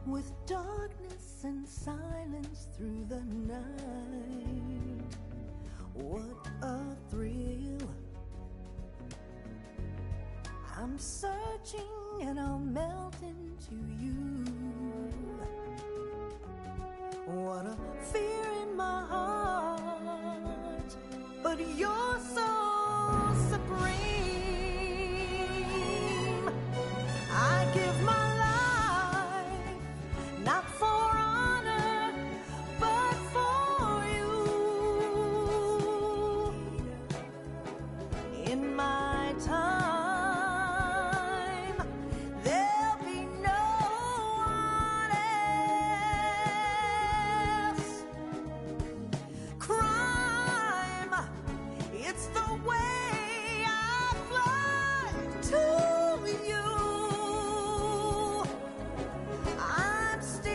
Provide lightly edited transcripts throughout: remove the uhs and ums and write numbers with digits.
with darkness and silence through the night. What a thrill. I'm searching and I'll melt into you. What a fear in my heart, but you're so supreme. I give my life, not for honor, but for you. In my time, there'll be no one else. Crime, it's the way I fly to you. I'm still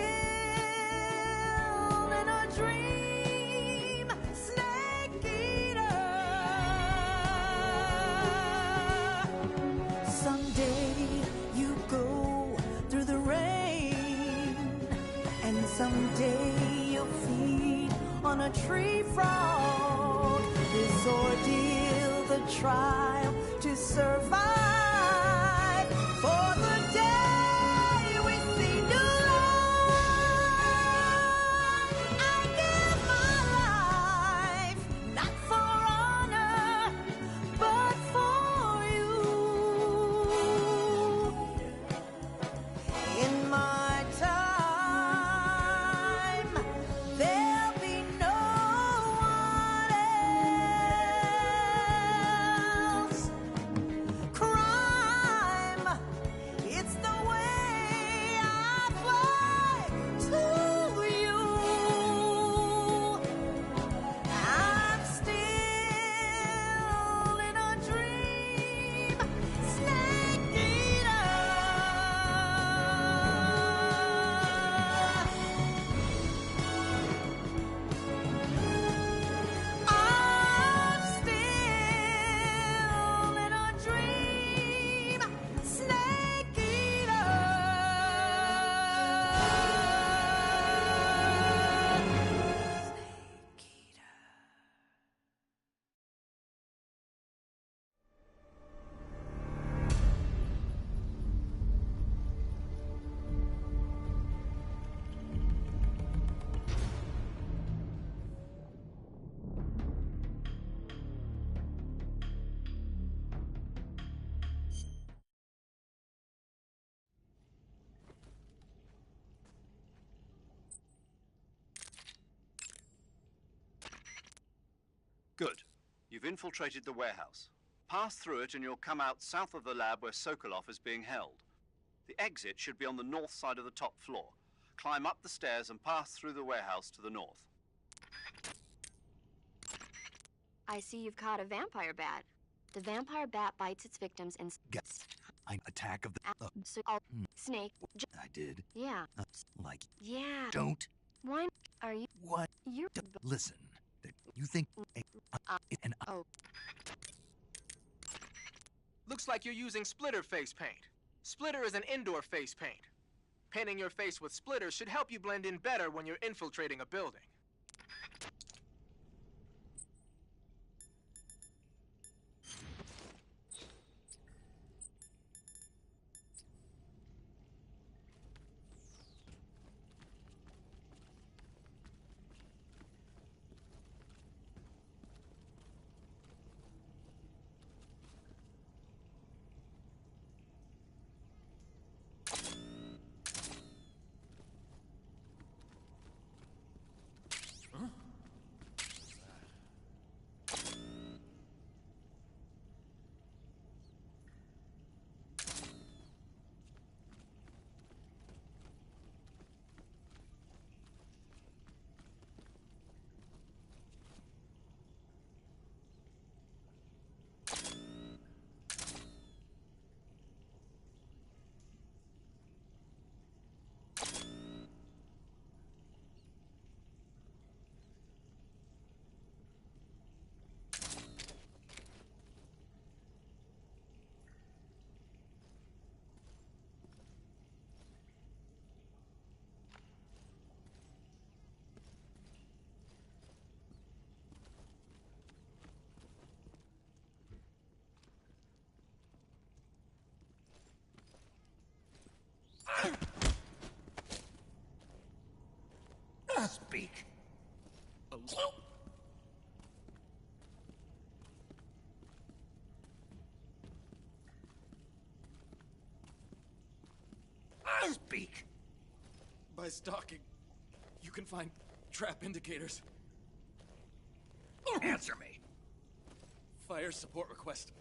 in a dream, snake eater. Someday you go through the rain, and someday you'll feed on a tree frog. This ordeal, the trial to survive for the day we see new life. I give my life, not for honor, but for you. In my time, there'll be no one else. Crime, it's the way I fly to you. I'm still in a dream, snake eater. I'm still in a dream, snake eater. Snake eater. Good. You've infiltrated the warehouse. Pass through it and you'll come out south of the lab where Sokolov is being held. The exit should be on the north side of the top floor. Climb up the stairs and pass through the warehouse to the north. I see you've caught a vampire bat. The vampire bat bites its victims and Guess. Attack of the. snake. I did. Yeah. Like. Yeah. Don't. Why are you? What? You're. Listen. You think. And Oh. Looks like you're using splitter face paint. Splitter is an indoor face paint. Painting your face with splitter should help you blend in better when you're infiltrating a building. Speak. By stalking, you can find trap indicators. Answer me. Fire support request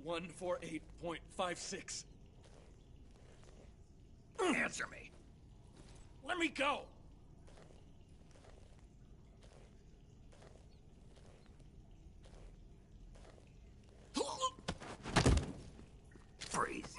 148.56. Answer me. Let me go! Freeze.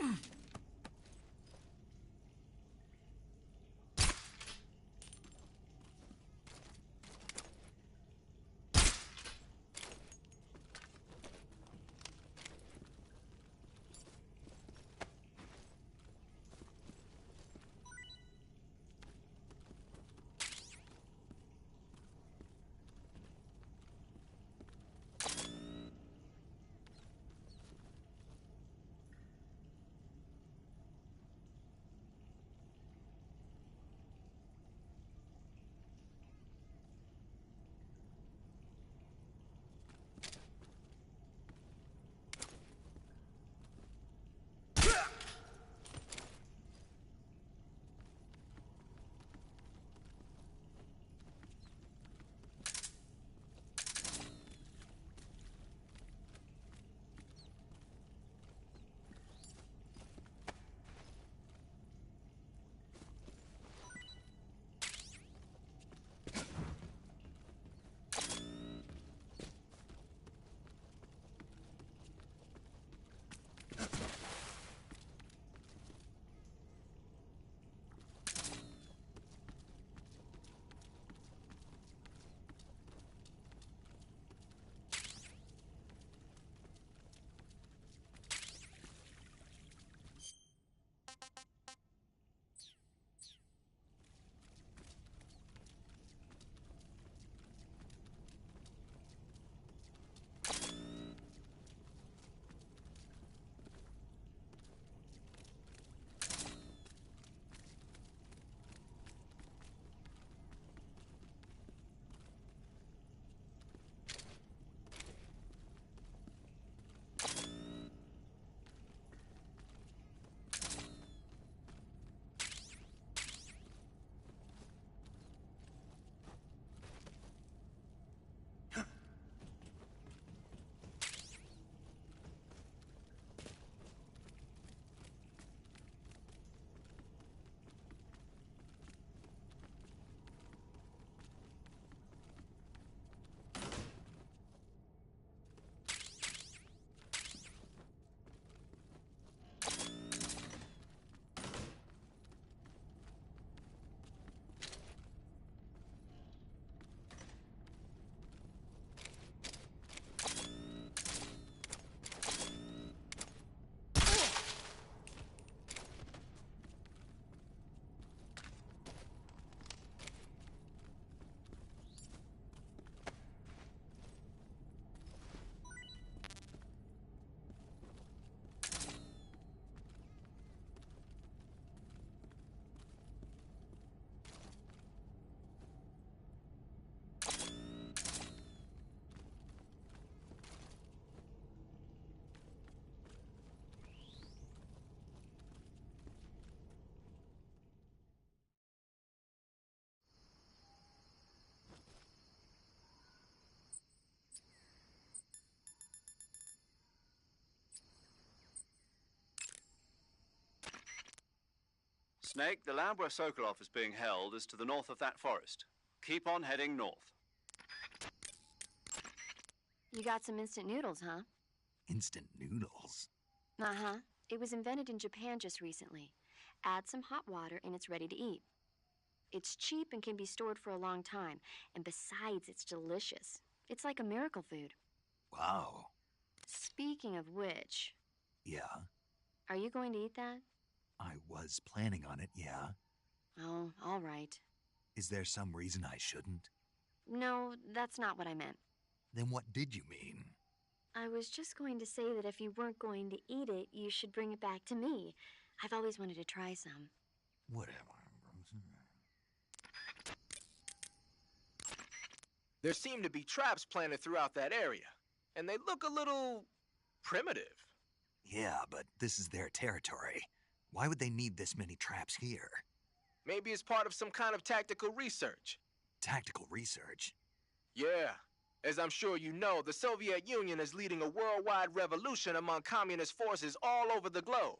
Snake, the lab where Sokolov is being held is to the north of that forest. Keep on heading north. You got some instant noodles, huh? Instant noodles? Uh-huh. It was invented in Japan just recently. Add some hot water and it's ready to eat. It's cheap and can be stored for a long time. And besides, it's delicious. It's like a miracle food. Wow. Speaking of which... Yeah? Are you going to eat that? I was planning on it, yeah. Oh, all right. Is there some reason I shouldn't? No, that's not what I meant. Then what did you mean? I was just going to say that if you weren't going to eat it, you should bring it back to me. I've always wanted to try some. Whatever. There seem to be traps planted throughout that area, and they look a little primitive. Yeah, but this is their territory. Why would they need this many traps here? Maybe it's part of some kind of tactical research. Tactical research? Yeah. As I'm sure you know, the Soviet Union is leading a worldwide revolution among communist forces all over the globe.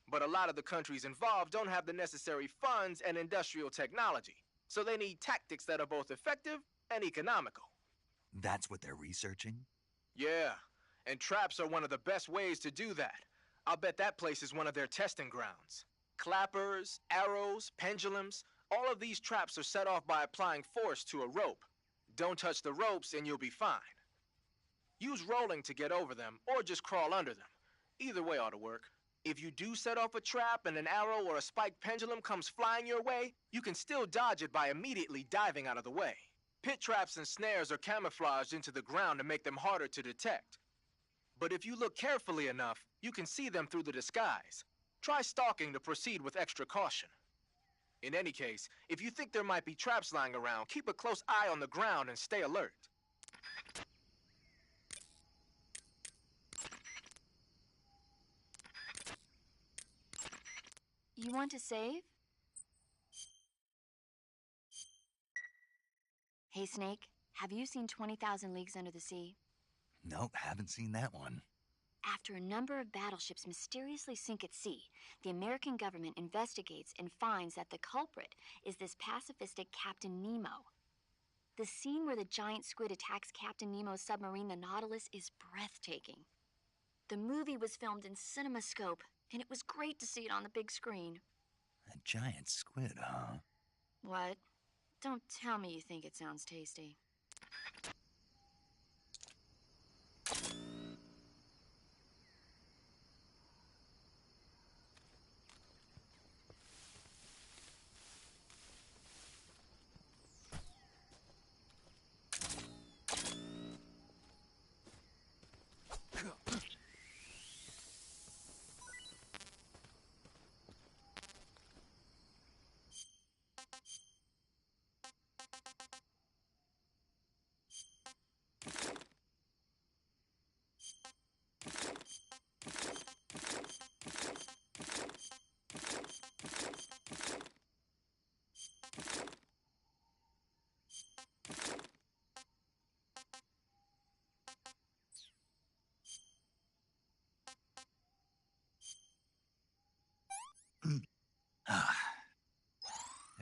But a lot of the countries involved don't have the necessary funds and industrial technology, so they need tactics that are both effective and economical. That's what they're researching? Yeah, and traps are one of the best ways to do that. I'll bet that place is one of their testing grounds. Clappers, arrows, pendulums, all of these traps are set off by applying force to a rope. Don't touch the ropes and you'll be fine. Use rolling to get over them, or just crawl under them. Either way ought to work. If you do set off a trap and an arrow or a spiked pendulum comes flying your way, you can still dodge it by immediately diving out of the way. Pit traps and snares are camouflaged into the ground to make them harder to detect. But if you look carefully enough, you can see them through the disguise. Try stalking to proceed with extra caution. In any case, if you think there might be traps lying around, keep a close eye on the ground and stay alert. You want to save? Hey, Snake, have you seen 20,000 Leagues Under the Sea? Nope, haven't seen that one. After a number of battleships mysteriously sink at sea, the American government investigates and finds that the culprit is this pacifistic Captain Nemo. The scene where the giant squid attacks Captain Nemo's submarine, the Nautilus, is breathtaking. The movie was filmed in CinemaScope, and it was great to see it on the big screen. A giant squid, huh? What? Don't tell me you think it sounds tasty.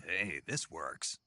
Hey, this works.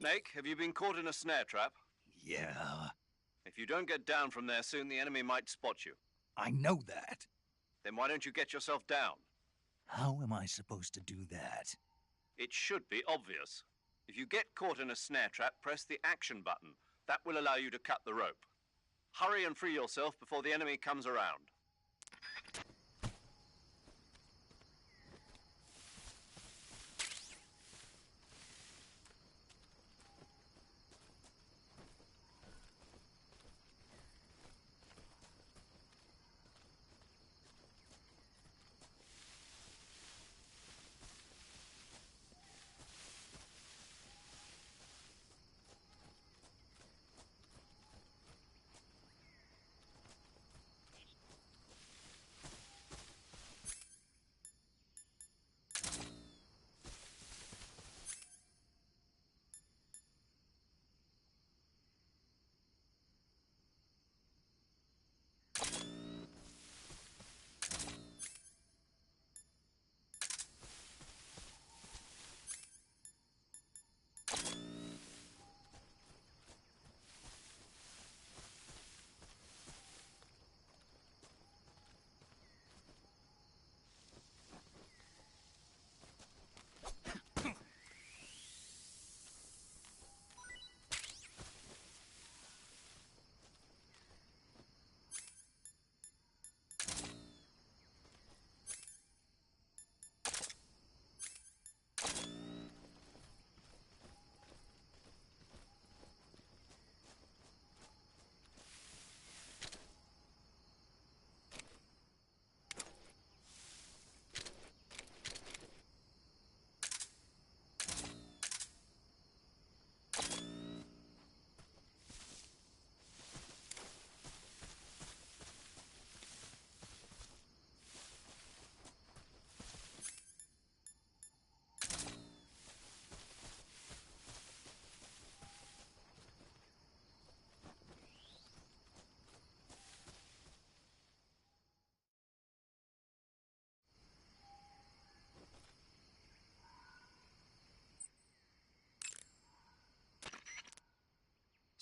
Snake, have you been caught in a snare trap? Yeah, If you don't get down from there soon, the enemy might spot you. I know that. Then why don't you get yourself down? How am I supposed to do that? It should be obvious. If you get caught in a snare trap, press the action button. That will allow you to cut the rope. Hurry and free yourself before the enemy comes around.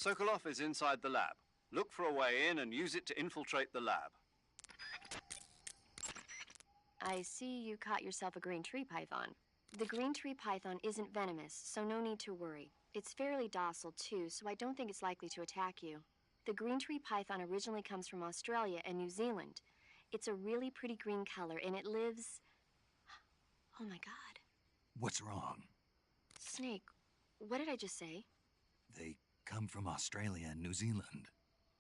Sokolov is inside the lab. Look for a way in and use it to infiltrate the lab. I see you caught yourself a green tree python. The green tree python isn't venomous, so no need to worry. It's fairly docile too, so I don't think it's likely to attack you. The green tree python originally comes from Australia and New Zealand. It's a really pretty green color, and it lives... Oh my God. What's wrong? Snake, what did I just say? They come from Australia and New Zealand.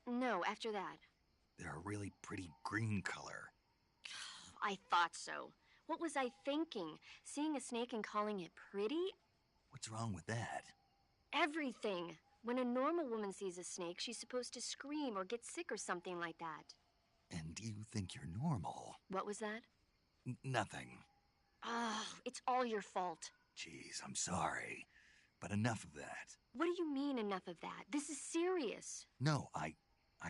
No, after that. They're a really pretty green color. I thought so. What was I thinking? Seeing a snake and calling it pretty? What's wrong with that? Everything. When a normal woman sees a snake, she's supposed to scream or get sick or something like that. And you think you're normal? What was that? Nothing. Oh, it's all your fault. Jeez, I'm sorry. But enough of that. What do you mean, enough of that? This is serious. No, I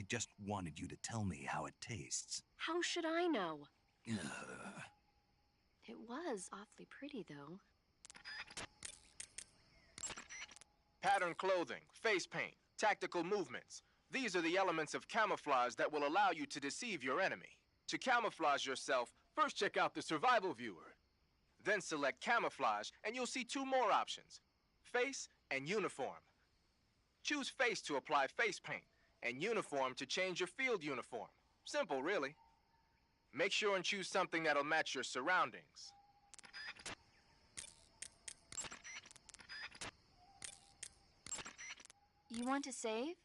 just wanted you to tell me how it tastes. How should I know? Ugh. It was awfully pretty, though. Patterned clothing, face paint, tactical movements. These are the elements of camouflage that will allow you to deceive your enemy. To camouflage yourself, first check out the survival viewer. Then select camouflage, and you'll see two more options: face and uniform. Choose face to apply face paint, and uniform to change your field uniform. Simple, really. Make sure and choose something that'll match your surroundings. You want to save?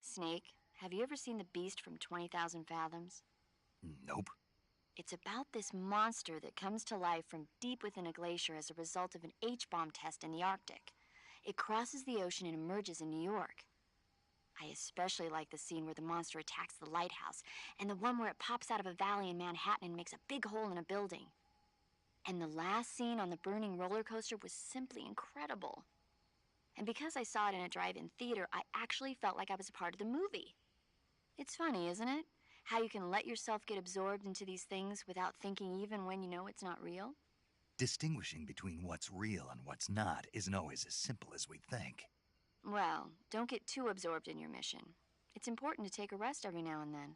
Snake, have you ever seen The Beast from 20,000 Fathoms? Nope. It's about this monster that comes to life from deep within a glacier as a result of an H-bomb test in the Arctic. It crosses the ocean and emerges in New York. I especially like the scene where the monster attacks the lighthouse, and the one where it pops out of a valley in Manhattan and makes a big hole in a building. And the last scene on the burning roller coaster was simply incredible. And because I saw it in a drive-in theater, I actually felt like I was a part of the movie. It's funny, isn't it? How you can let yourself get absorbed into these things without thinking even when you know it's not real? Distinguishing between what's real and what's not isn't always as simple as we think. Well, don't get too absorbed in your mission. It's important to take a rest every now and then.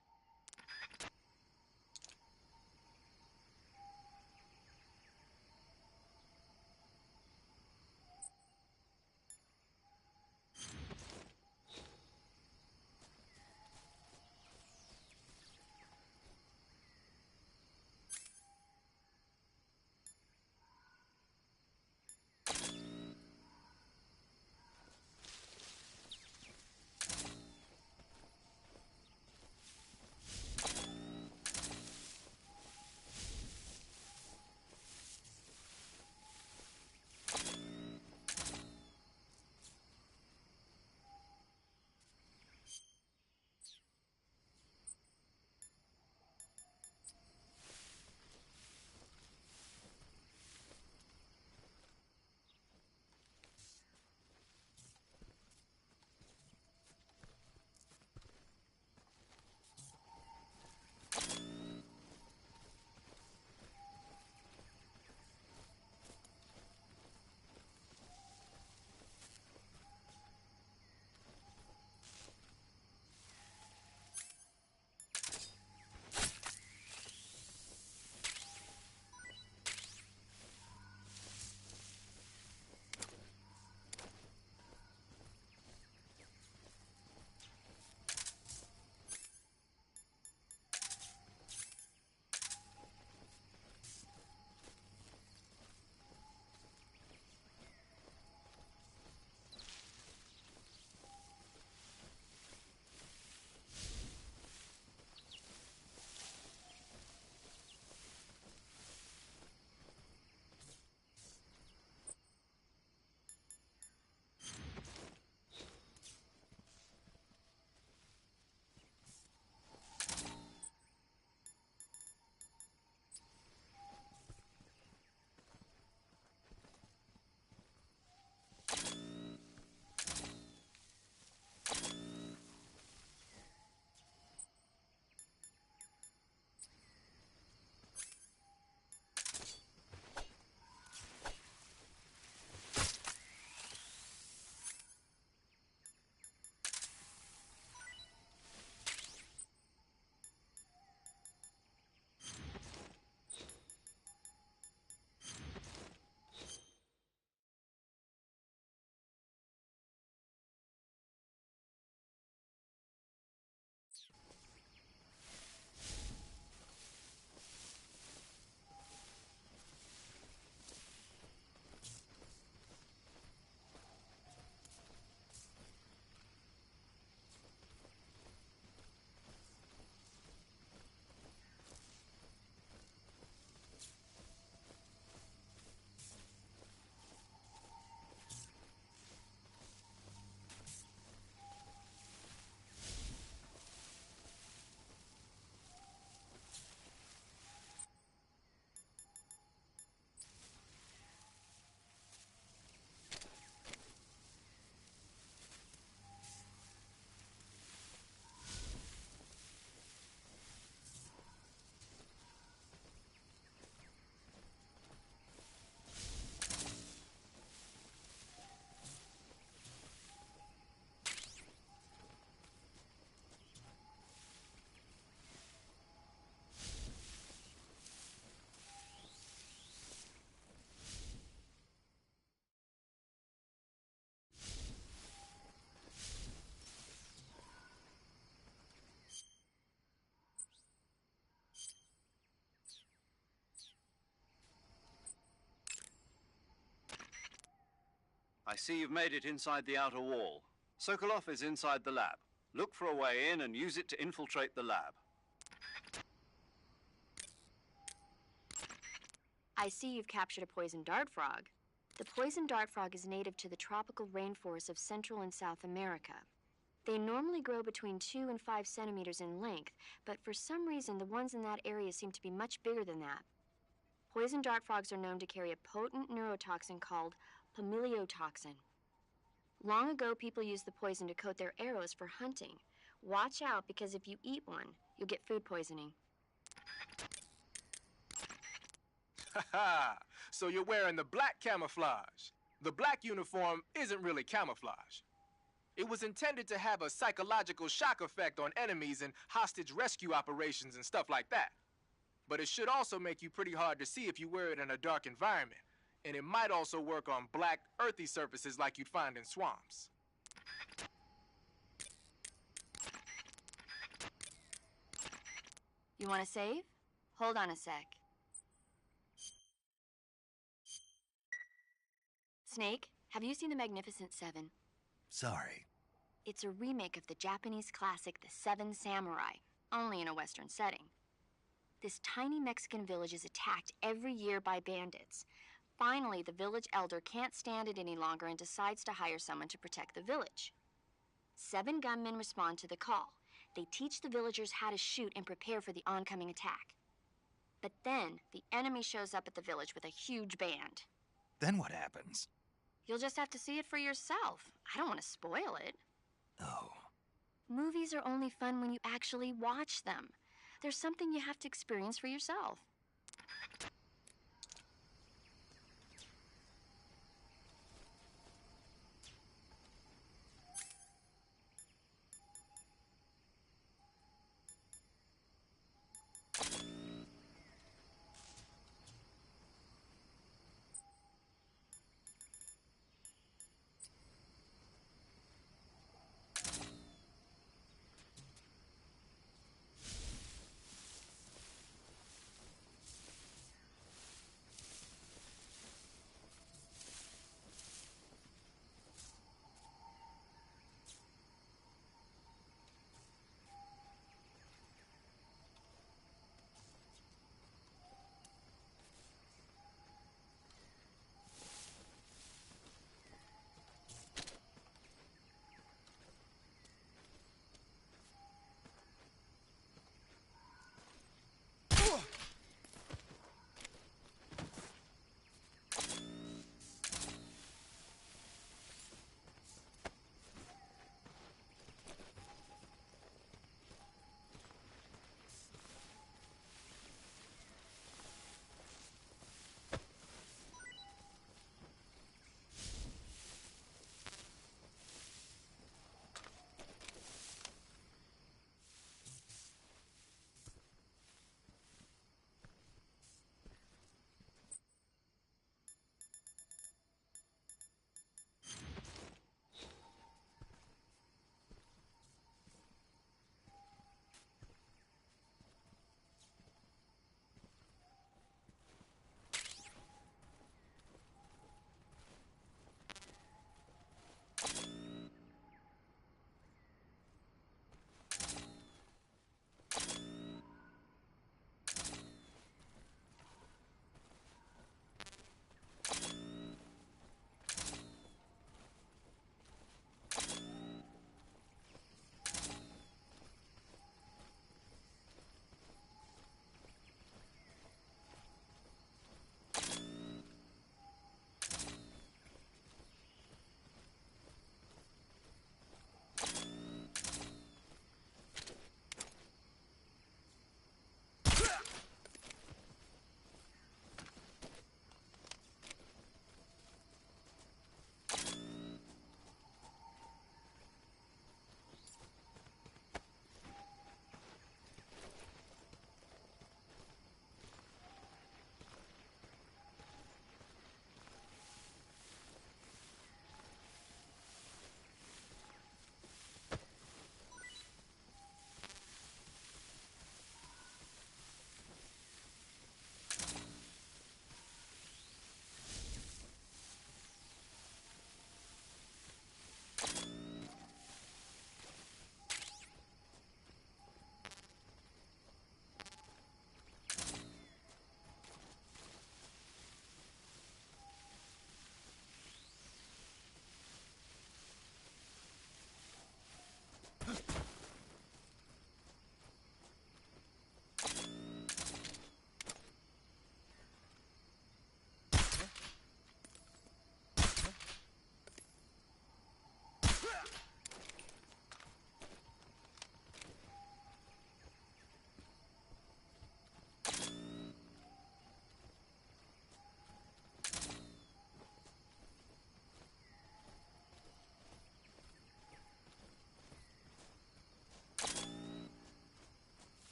I see you've made it inside the outer wall. Sokolov is inside the lab. Look for a way in and use it to infiltrate the lab. I see you've captured a poison dart frog. The poison dart frog is native to the tropical rainforests of Central and South America. They normally grow between 2 and 5 centimeters in length, but for some reason the ones in that area seem to be much bigger than that. Poison dart frogs are known to carry a potent neurotoxin called pamiliotoxin. Long ago, people used the poison to coat their arrows for hunting. Watch out, because if you eat one, you'll get food poisoning. Haha, so you're wearing the black camouflage. The black uniform isn't really camouflage. It was intended to have a psychological shock effect on enemies in hostage rescue operations and stuff like that. But it should also make you pretty hard to see if you wear it in a dark environment. And it might also work on black, earthy surfaces like you'd find in swamps. You want to save? Hold on a sec. Snake, have you seen The Magnificent Seven? Sorry. It's a remake of the Japanese classic The Seven Samurai, only in a Western setting. This tiny Mexican village is attacked every year by bandits. Finally, the village elder can't stand it any longer and decides to hire someone to protect the village. 7 gunmen respond to the call. They teach the villagers how to shoot and prepare for the oncoming attack. But then, the enemy shows up at the village with a huge band. Then what happens? You'll just have to see it for yourself. I don't want to spoil it. Oh. Movies are only fun when you actually watch them. There's something you have to experience for yourself.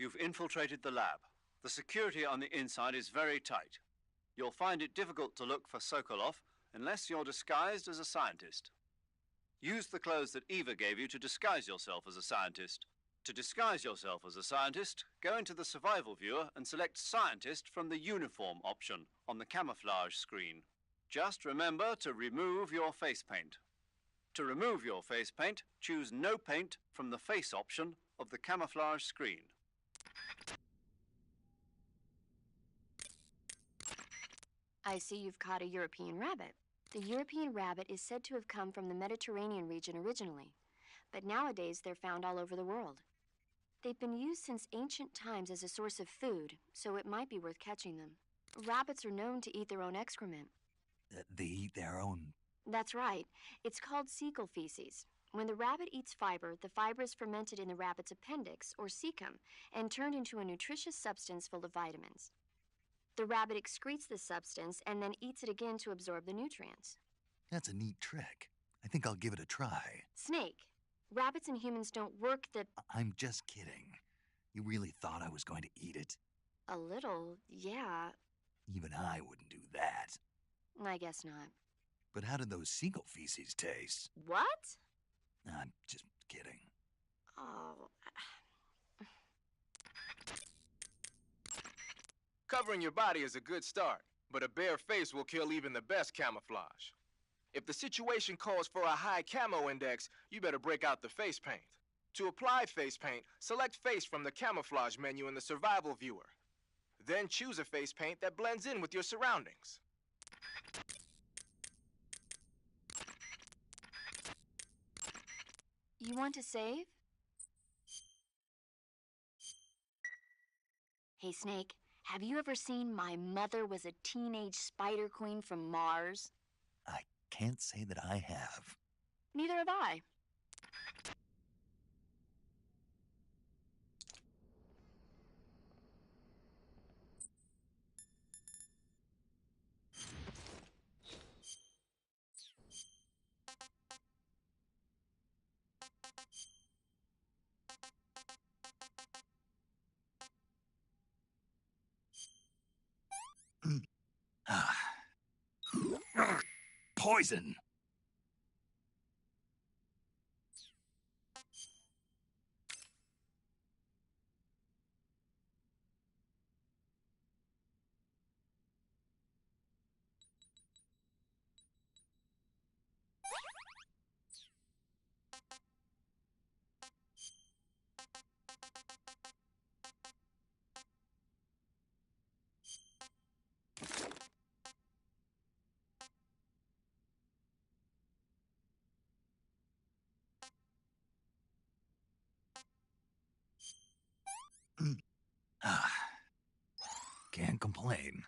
You've infiltrated the lab. The security on the inside is very tight. You'll find it difficult to look for Sokolov unless you're disguised as a scientist. Use the clothes that Eva gave you to disguise yourself as a scientist. To disguise yourself as a scientist, go into the survival viewer and select Scientist from the uniform option on the camouflage screen. Just remember to remove your face paint. To remove your face paint, choose No Paint from the Face option of the camouflage screen. I see you've caught a European rabbit. The European rabbit is said to have come from the Mediterranean region originally, but nowadays they're found all over the world. They've been used since ancient times as a source of food, so it might be worth catching them. Rabbits are known to eat their own excrement. They eat their own... That's right. It's called cecal feces. When the rabbit eats fiber, the fiber is fermented in the rabbit's appendix, or cecum, and turned into a nutritious substance full of vitamins. The rabbit excretes this substance and then eats it again to absorb the nutrients. That's a neat trick. I think I'll give it a try. Snake, rabbits and humans don't work the... I'm just kidding. You really thought I was going to eat it? A little, yeah. Even I wouldn't do that. I guess not. But how did those seagull feces taste? What? I'm just kidding. Oh... Covering your body is a good start, but a bare face will kill even the best camouflage. If the situation calls for a high camo index, you better break out the face paint. To apply face paint, select Face from the camouflage menu in the survival viewer. Then choose a face paint that blends in with your surroundings. You want to save? Hey, Snake. Have you ever seen My Mother Was a Teenage Spider Queen from Mars? I can't say that I have. Neither have I. Poison! Can't complain.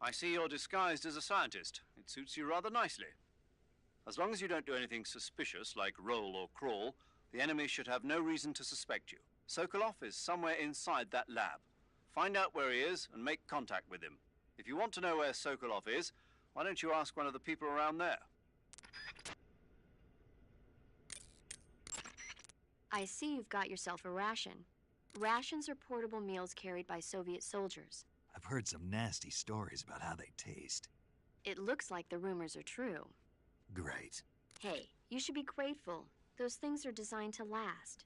I see you're disguised as a scientist. It suits you rather nicely. As long as you don't do anything suspicious, like roll or crawl, the enemy should have no reason to suspect you. Sokolov is somewhere inside that lab. Find out where he is and make contact with him. If you want to know where Sokolov is, why don't you ask one of the people around there? I see you've got yourself a ration. Rations are portable meals carried by Soviet soldiers. I've heard some nasty stories about how they taste. It looks like the rumors are true. Great. Hey, you should be grateful. Those things are designed to last.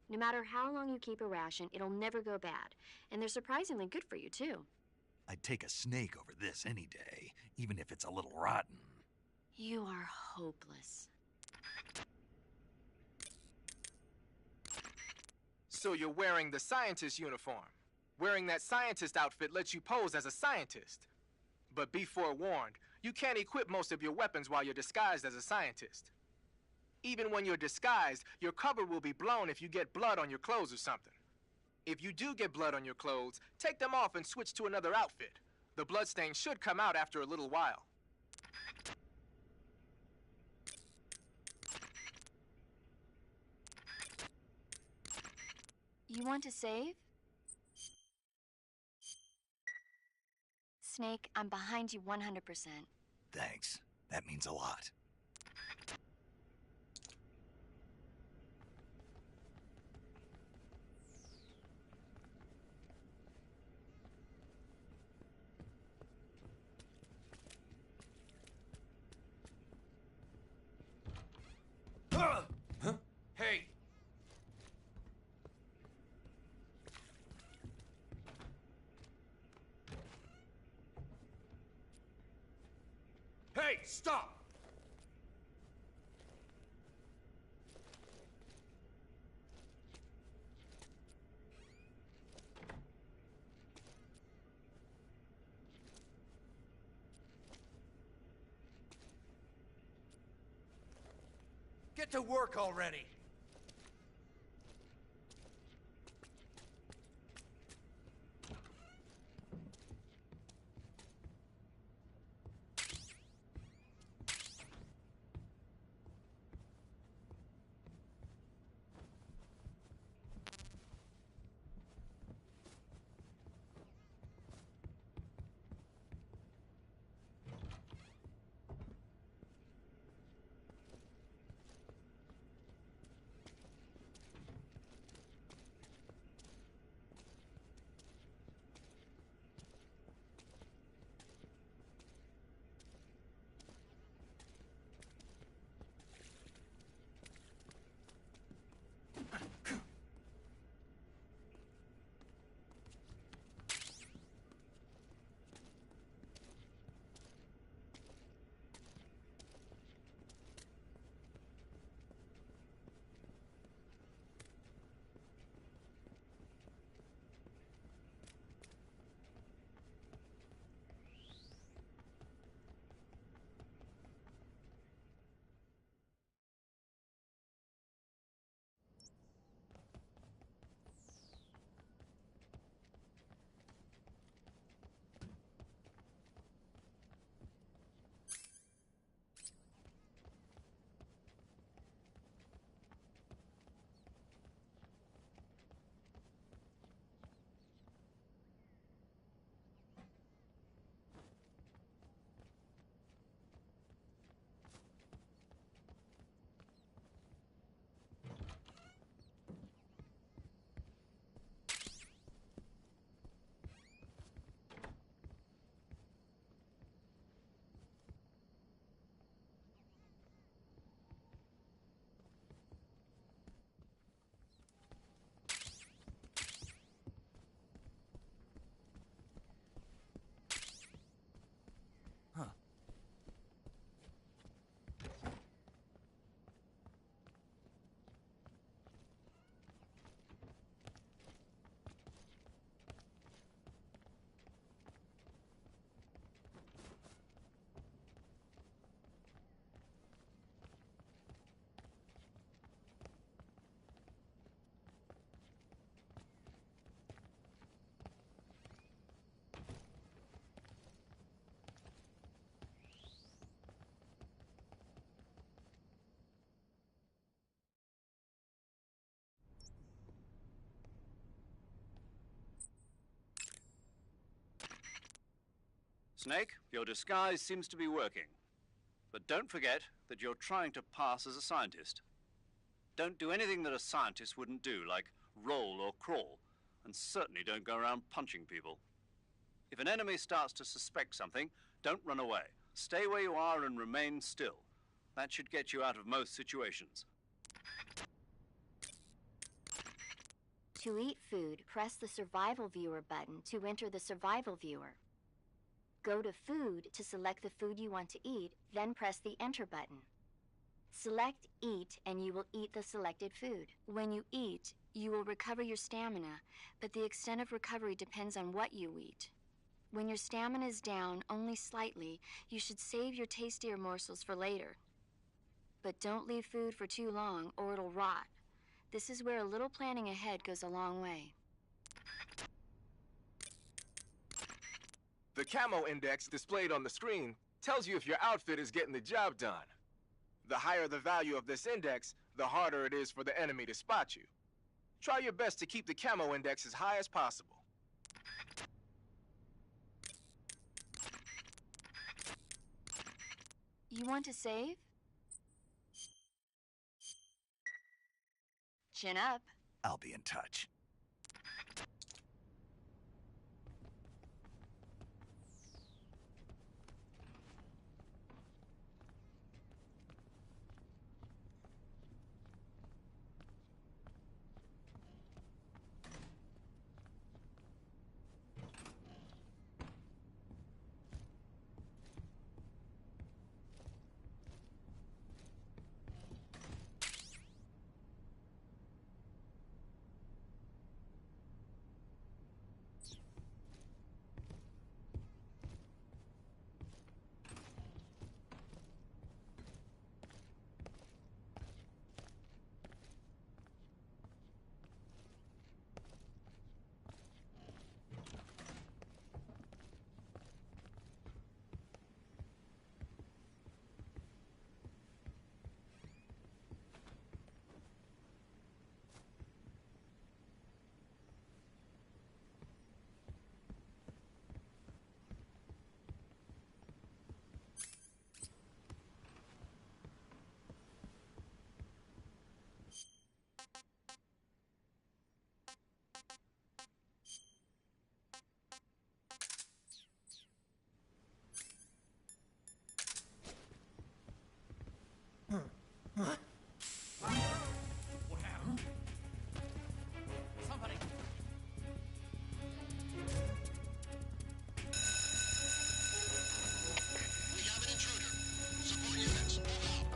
No matter how long you keep a ration, it'll never go bad. And they're surprisingly good for you, too. I'd take a snake over this any day, even if it's a little rotten. You are hopeless. So you're wearing the scientist uniform. Wearing that scientist outfit lets you pose as a scientist. But be forewarned, you can't equip most of your weapons while you're disguised as a scientist. Even when you're disguised, your cover will be blown if you get blood on your clothes or something. If you do get blood on your clothes, take them off and switch to another outfit. The bloodstain should come out after a little while. You want to save? Snake, I'm behind you 100%. Thanks. That means a lot. Huh? Hey! Hey, stop! Get to work already! Snake, your disguise seems to be working. But don't forget that you're trying to pass as a scientist. Don't do anything that a scientist wouldn't do, like roll or crawl, and certainly don't go around punching people. If an enemy starts to suspect something, don't run away. Stay where you are and remain still. That should get you out of most situations. To eat food, press the Survival Viewer button to enter the Survival Viewer. Go to Food to select the food you want to eat, then press the Enter button. Select Eat and you will eat the selected food. When you eat, you will recover your stamina, but the extent of recovery depends on what you eat. When your stamina is down only slightly, you should save your tastier morsels for later. But don't leave food for too long or it'll rot. This is where a little planning ahead goes a long way. The camo index displayed on the screen tells you if your outfit is getting the job done. The higher the value of this index, the harder it is for the enemy to spot you. Try your best to keep the camo index as high as possible. You want to save? Chin up. I'll be in touch. What happened? Somebody! We have an intruder. Support units, move out.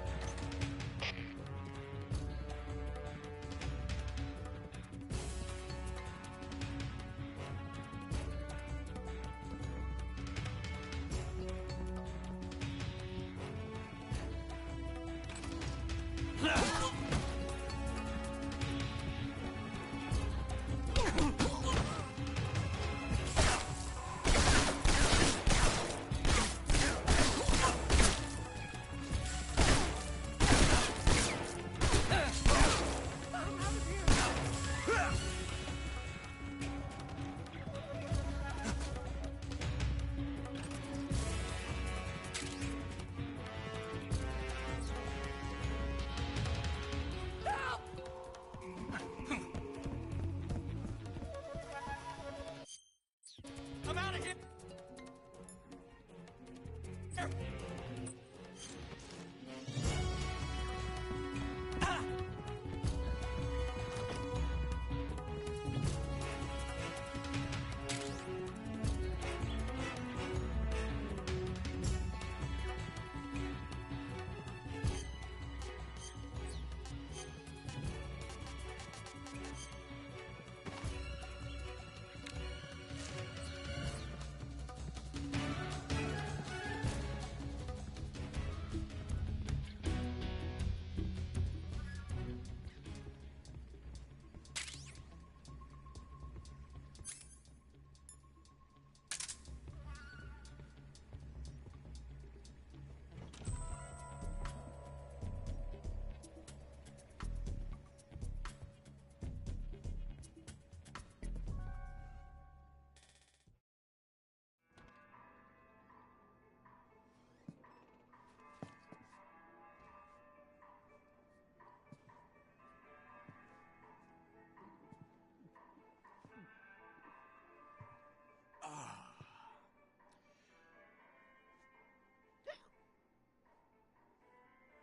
I'm out of here!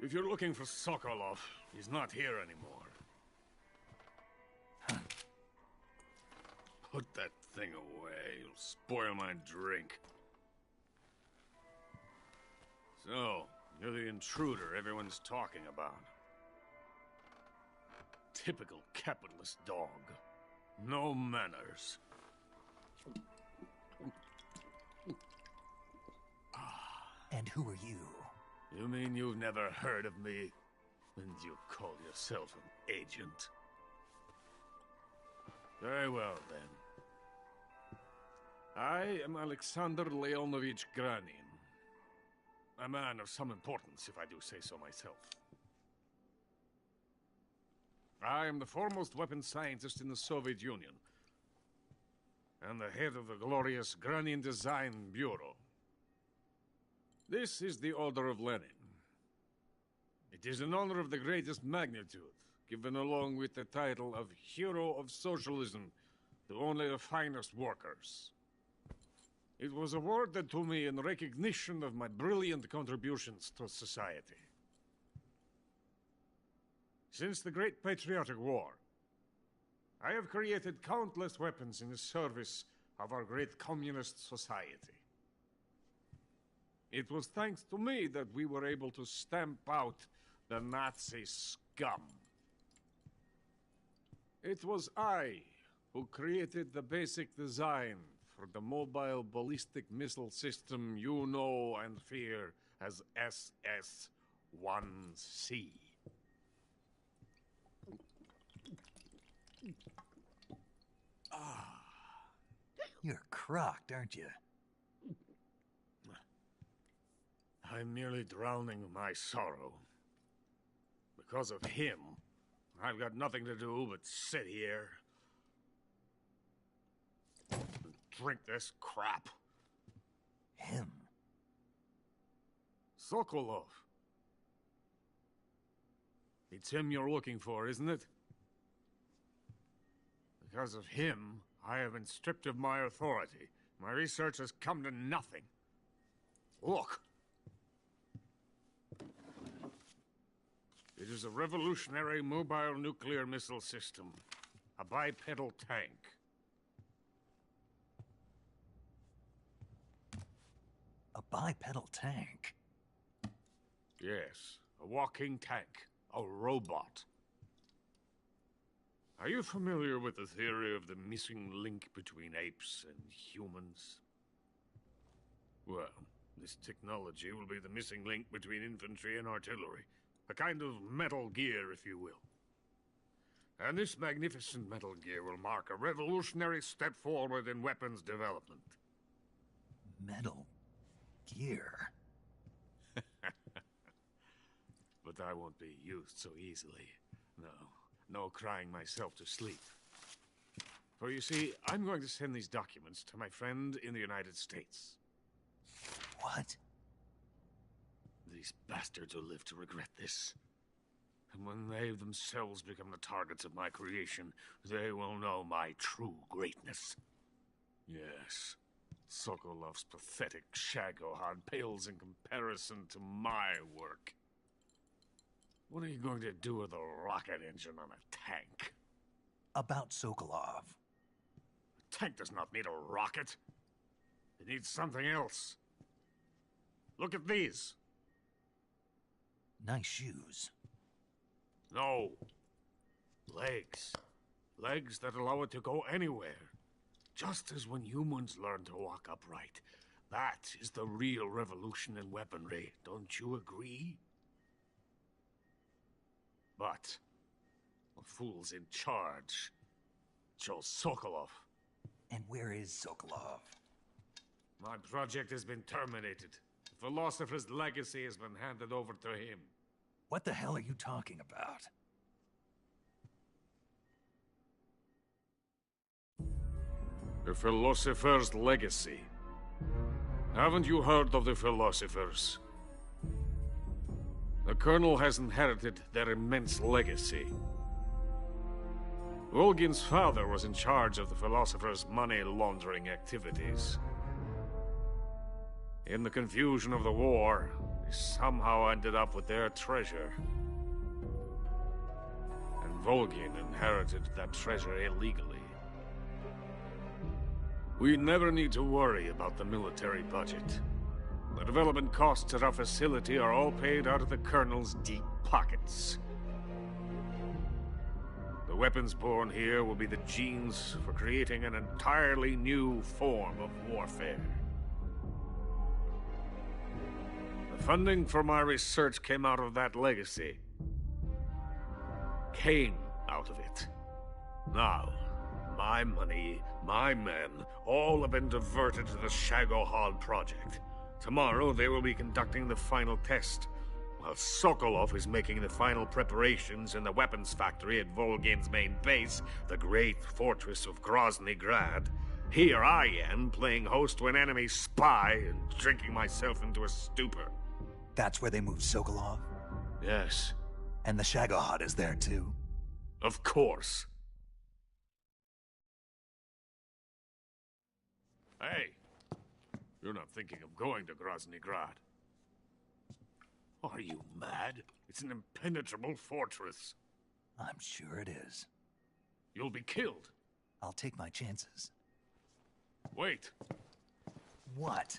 If you're looking for Sokolov, he's not here anymore. Put that thing away. You'll spoil my drink. So, you're the intruder everyone's talking about. Typical capitalist dog. No manners. And who are you? You mean you've never heard of me? And you call yourself an agent? Very well, then. I am Alexander Leonovich Granin. A man of some importance, if I do say so myself. I am the foremost weapons scientist in the Soviet Union, and the head of the glorious Granin Design Bureau. This is the Order of Lenin. It is an honor of the greatest magnitude, given along with the title of Hero of Socialism to only the finest workers. It was awarded to me in recognition of my brilliant contributions to society. Since the Great Patriotic War, I have created countless weapons in the service of our great communist society. It was thanks to me that we were able to stamp out the Nazi scum. It was I who created the basic design for the mobile ballistic missile system you know and fear as SS-1C. You're crocked, aren't you? I'm merely drowning my sorrow. Because of him, I've got nothing to do but sit here and drink this crap. Him? Sokolov. It's him you're looking for, isn't it? Because of him, I have been stripped of my authority. My research has come to nothing. Look. It is a revolutionary mobile nuclear missile system. A bipedal tank. A bipedal tank? Yes, a walking tank. A robot. Are you familiar with the theory of the missing link between apes and humans? Well, this technology will be the missing link between infantry and artillery. A kind of Metal Gear, if you will. And this magnificent Metal Gear will mark a revolutionary step forward in weapons development. Metal Gear? But I won't be used so easily. No crying myself to sleep. For you see, I'm going to send these documents to my friend in the United States. What? These bastards will live to regret this. And when they themselves become the targets of my creation, they will know my true greatness. Yes, Sokolov's pathetic Shagohod pales in comparison to my work. What are you going to do with a rocket engine on a tank? About Sokolov. A tank does not need a rocket. It needs something else. Look at these. Nice shoes. No. Legs. Legs that allow it to go anywhere. Just as when humans learn to walk upright. That is the real revolution in weaponry. Don't you agree? But the fool's in charge. Joe Sokolov. And where is Sokolov? My project has been terminated. The philosopher's legacy has been handed over to him. What the hell are you talking about? The philosopher's legacy. Haven't you heard of the philosophers? The Colonel has inherited their immense legacy. Volgin's father was in charge of the philosophers' money laundering activities. In the confusion of the war, they somehow ended up with their treasure. And Volgin inherited that treasure illegally. We never need to worry about the military budget. The development costs at our facility are all paid out of the Colonel's deep pockets. The weapons born here will be the genes for creating an entirely new form of warfare. The funding for my research came out of that legacy. Came out of it. Now, my money, my men, all have been diverted to the Shagohod project. Tomorrow they will be conducting the final test, while Sokolov is making the final preparations in the weapons factory at Volgin's main base, the great fortress of Grozny Grad. Here I am, playing host to an enemy spy and drinking myself into a stupor. That's where they moved Sokolov? Yes. And the Shagohod is there too? Of course. Hey, you're not thinking of going to Grozny Grad. Are you mad? It's an impenetrable fortress. I'm sure it is. You'll be killed. I'll take my chances. Wait. What?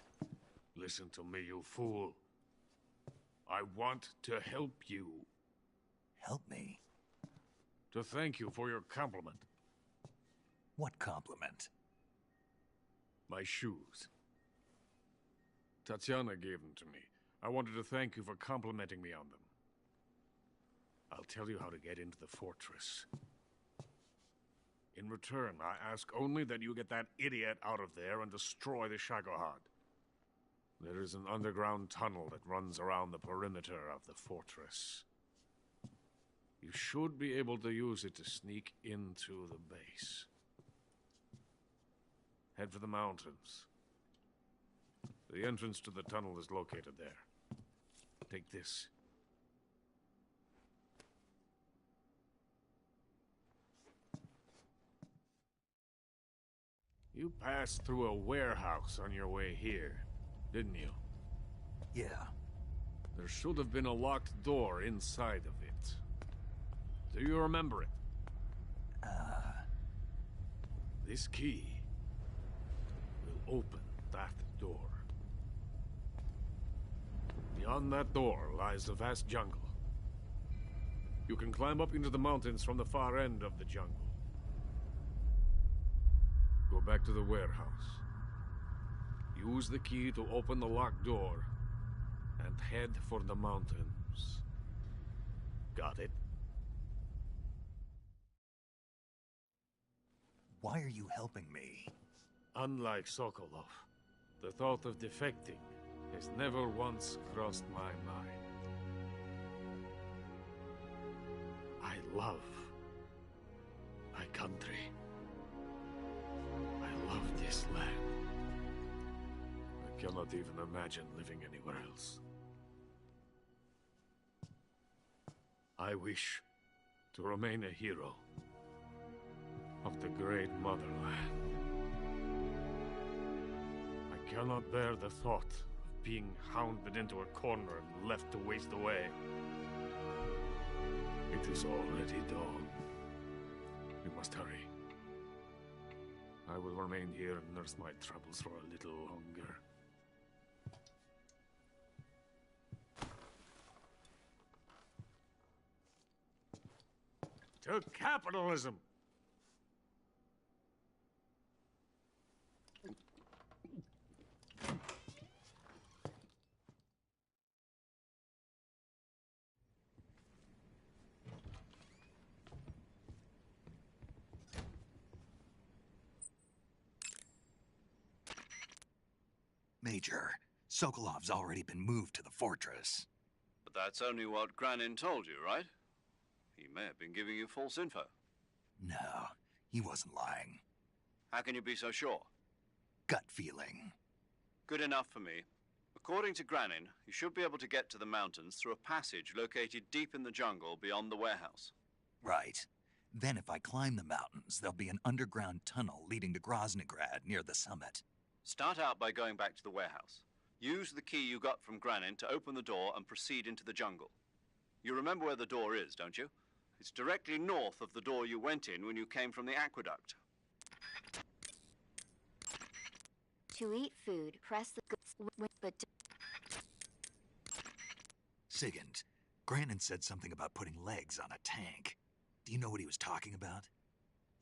Listen to me, you fool. I want to help you. Help me? To thank you for your compliment. What compliment? My shoes. Tatiana gave them to me. I wanted to thank you for complimenting me on them. I'll tell you how to get into the fortress. In return, I ask only that you get that idiot out of there and destroy the Shagohod. There is an underground tunnel that runs around the perimeter of the fortress. You should be able to use it to sneak into the base. Head for the mountains. The entrance to the tunnel is located there. Take this. You passed through a warehouse on your way here, didn't you? Yeah. There should have been a locked door inside of it. Do you remember it? This key will open that door. Beyond that door lies the vast jungle. You can climb up into the mountains from the far end of the jungle. Go back to the warehouse. Use the key to open the locked door and head for the mountains. Got it? Why are you helping me? Unlike Sokolov, the thought of defecting has never once crossed my mind. I love my country. I love this land. I cannot even imagine living anywhere else. I wish to remain a hero of the great motherland. I cannot bear the thought of being hounded into a corner and left to waste away. It is already dawn. We must hurry. I will remain here and nurse my troubles for a little longer. To capitalism! Major, Sokolov's already been moved to the fortress. But that's only what Granin told you, right? He may have been giving you false info. No, he wasn't lying. How can you be so sure? Gut feeling. Good enough for me. According to Granin, you should be able to get to the mountains through a passage located deep in the jungle beyond the warehouse. Right. Then if I climb the mountains, there'll be an underground tunnel leading to Groznygrad near the summit. Start out by going back to the warehouse. Use the key you got from Granin to open the door and proceed into the jungle. You remember where the door is, don't you? It's directly north of the door you went in when you came from the aqueduct. To eat food, press the but Sigint, Granin said something about putting legs on a tank. Do you know what he was talking about?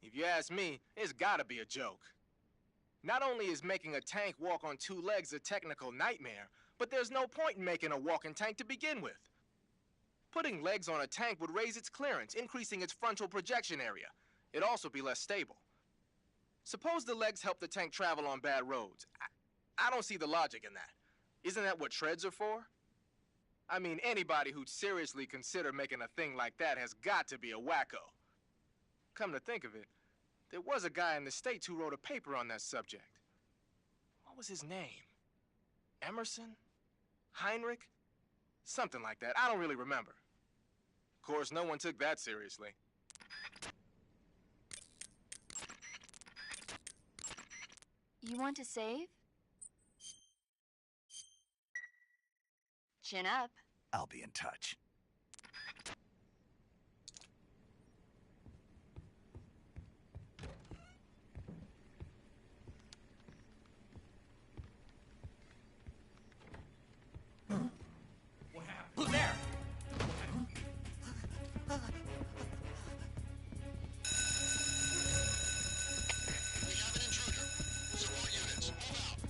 If you ask me, it's gotta be a joke. Not only is making a tank walk on 2 legs a technical nightmare, but there's no point in making a walking tank to begin with. Putting legs on a tank would raise its clearance, increasing its frontal projection area. It'd also be less stable. Suppose the legs help the tank travel on bad roads. I don't see the logic in that. Isn't that what treads are for? I mean, anybody who'd seriously consider making a thing like that has got to be a wacko. Come to think of it, there was a guy in the States who wrote a paper on that subject. What was his name? Emerson? Heinrich? Something like that. I don't really remember. Of course, no one took that seriously. you want to save? Chin up. I'll be in touch. We have an intruder. Support units, move out.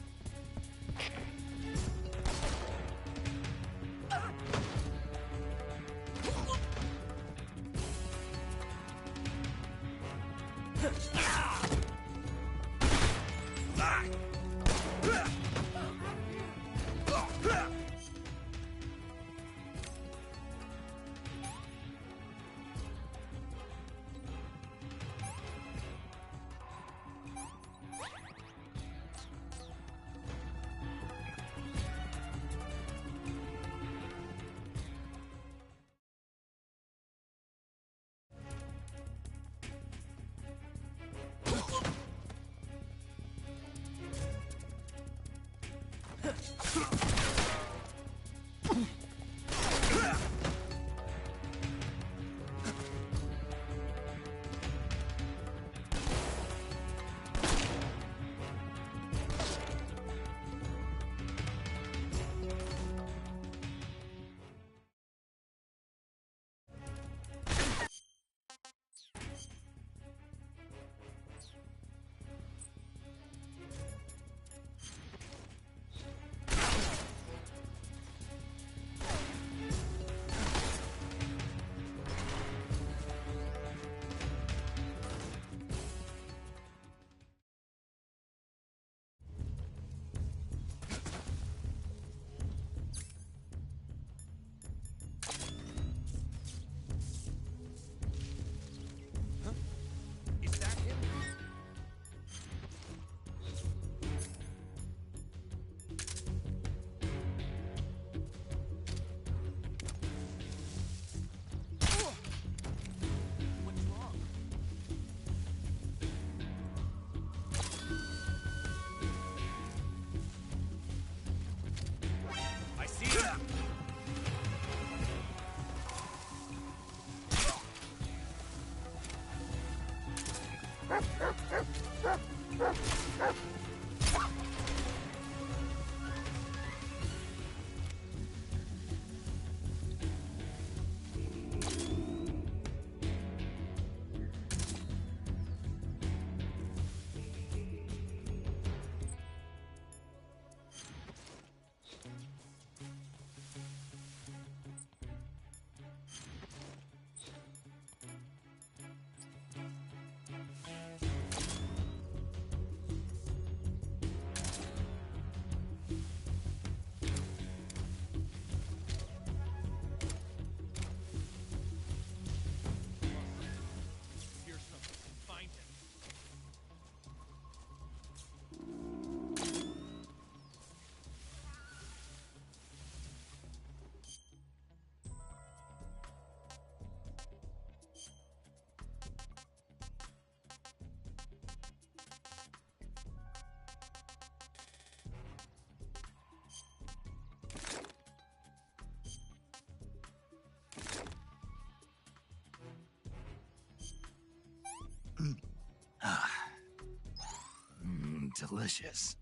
delicious.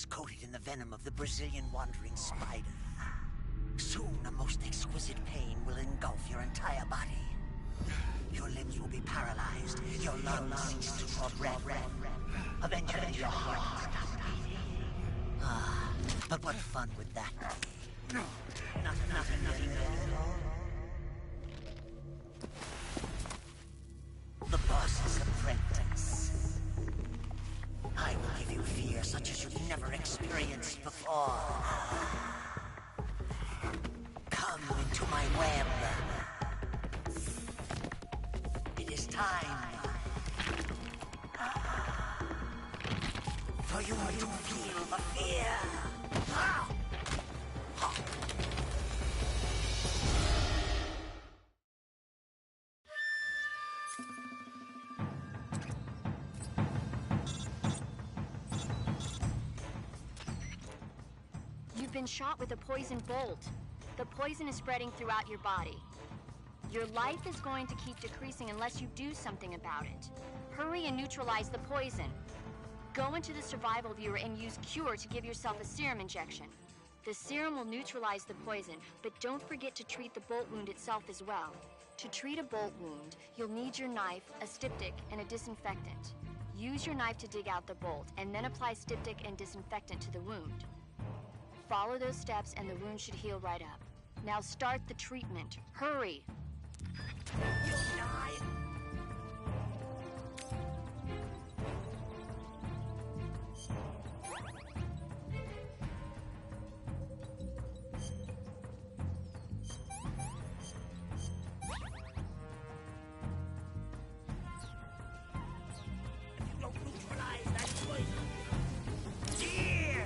Coated in the venom of the Brazilian wandering spider. Soon a most exquisite pain will engulf your entire body. Your limbs will be paralyzed, your lungs cease to draw breath. Eventually your heart will stop beating. But what fun would that be? Nothing. The boss's apprentice. I will give you fear such as you've never experienced before. Come into my web. It is time for you to feel the fear. You've been shot with a poison bolt. The poison is spreading throughout your body. Your life is going to keep decreasing unless you do something about it. Hurry and neutralize the poison. Go into the survival viewer and use Cure to give yourself a serum injection. The serum will neutralize the poison, but don't forget to treat the bolt wound itself as well. To treat a bolt wound, you'll need your knife, a styptic, and a disinfectant. Use your knife to dig out the bolt, and then apply styptic and disinfectant to the wound. Follow those steps and the wound should heal right up. Now start the treatment. Hurry! You'll die! If you don't neutralize that poison, dear!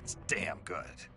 That's damn good.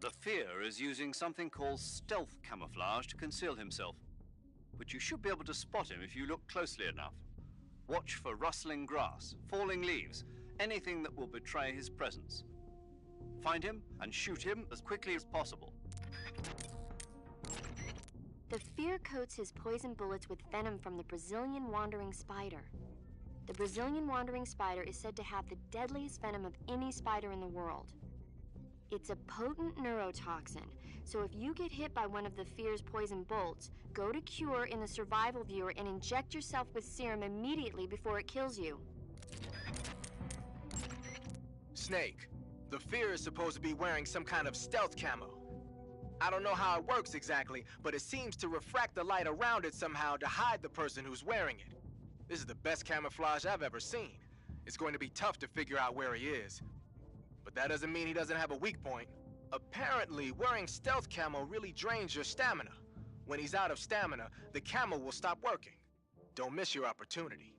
The Fear is using something called stealth camouflage to conceal himself. But you should be able to spot him if you look closely enough. Watch for rustling grass, falling leaves, anything that will betray his presence. Find him and shoot him as quickly as possible. The Fear coats his poison bullets with venom from the Brazilian wandering spider. The Brazilian wandering spider is said to have the deadliest venom of any spider in the world. It's a potent neurotoxin, so if you get hit by one of the Fear's poison bolts, go to Cure in the survival viewer and inject yourself with serum immediately before it kills you. Snake, the Fear is supposed to be wearing some kind of stealth camo. I don't know how it works exactly, but it seems to refract the light around it somehow to hide the person who's wearing it. This is the best camouflage I've ever seen. It's going to be tough to figure out where he is. But that doesn't mean he doesn't have a weak point. Apparently, wearing stealth camo really drains your stamina. When he's out of stamina, the camo will stop working. Don't miss your opportunity.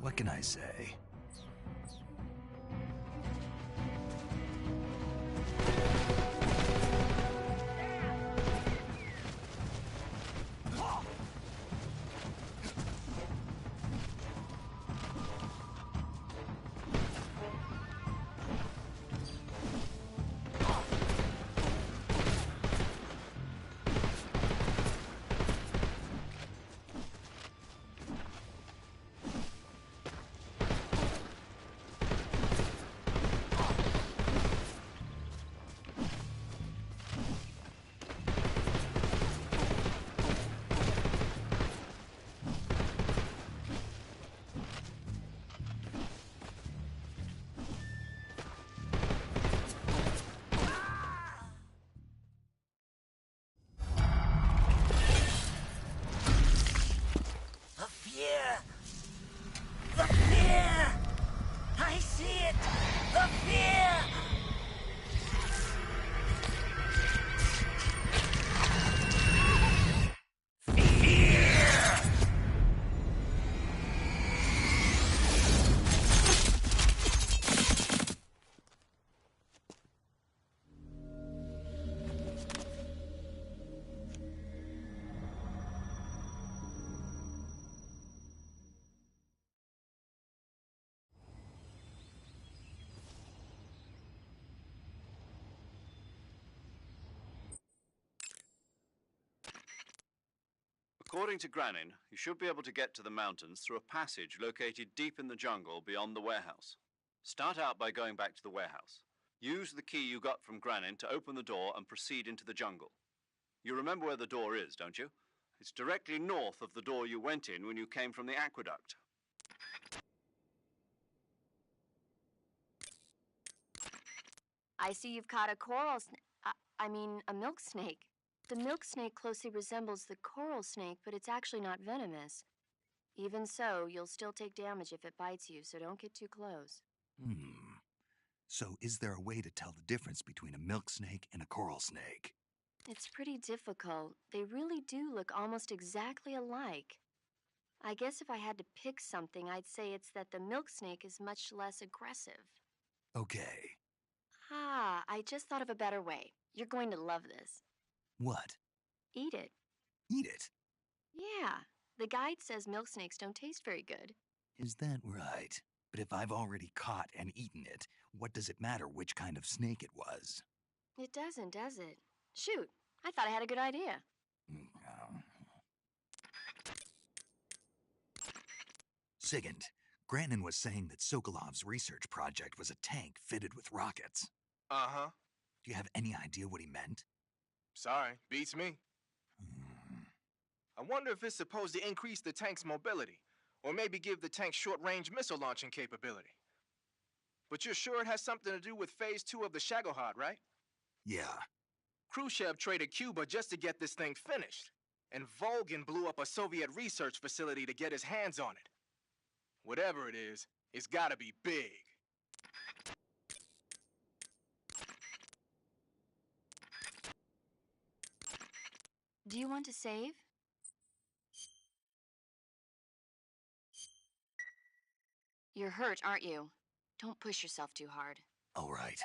What can I say? According to Granin, you should be able to get to the mountains through a passage located deep in the jungle beyond the warehouse. Start out by going back to the warehouse. Use the key you got from Granin to open the door and proceed into the jungle. You remember where the door is, don't you? It's directly north of the door you went in when you came from the aqueduct. I see you've caught a a milk snake. The milk snake closely resembles the coral snake, but it's actually not venomous. Even so, you'll still take damage if it bites you, so don't get too close. So is there a way to tell the difference between a milk snake and a coral snake? It's pretty difficult. They really do look almost exactly alike. I guess if I had to pick something, I'd say it's that the milk snake is much less aggressive. Okay. I just thought of a better way. You're going to love this. What? Eat it. Eat it? Yeah. The guide says milk snakes don't taste very good. Is that right? But if I've already caught and eaten it, what does it matter which kind of snake it was? It doesn't, does it? Shoot, I thought I had a good idea. Sigint, Granin was saying that Sokolov's research project was a tank fitted with rockets. Uh-huh. Do you have any idea what he meant? Sorry, beats me. I wonder if it's supposed to increase the tank's mobility, or maybe give the tank short-range missile launching capability. But you're sure it has something to do with Phase 2 of the Shagohod, right? Yeah. Khrushchev traded Cuba just to get this thing finished, and Volgin blew up a Soviet research facility to get his hands on it. Whatever it is, it's gotta be big. Do you want to save? You're hurt, aren't you? Don't push yourself too hard. All right.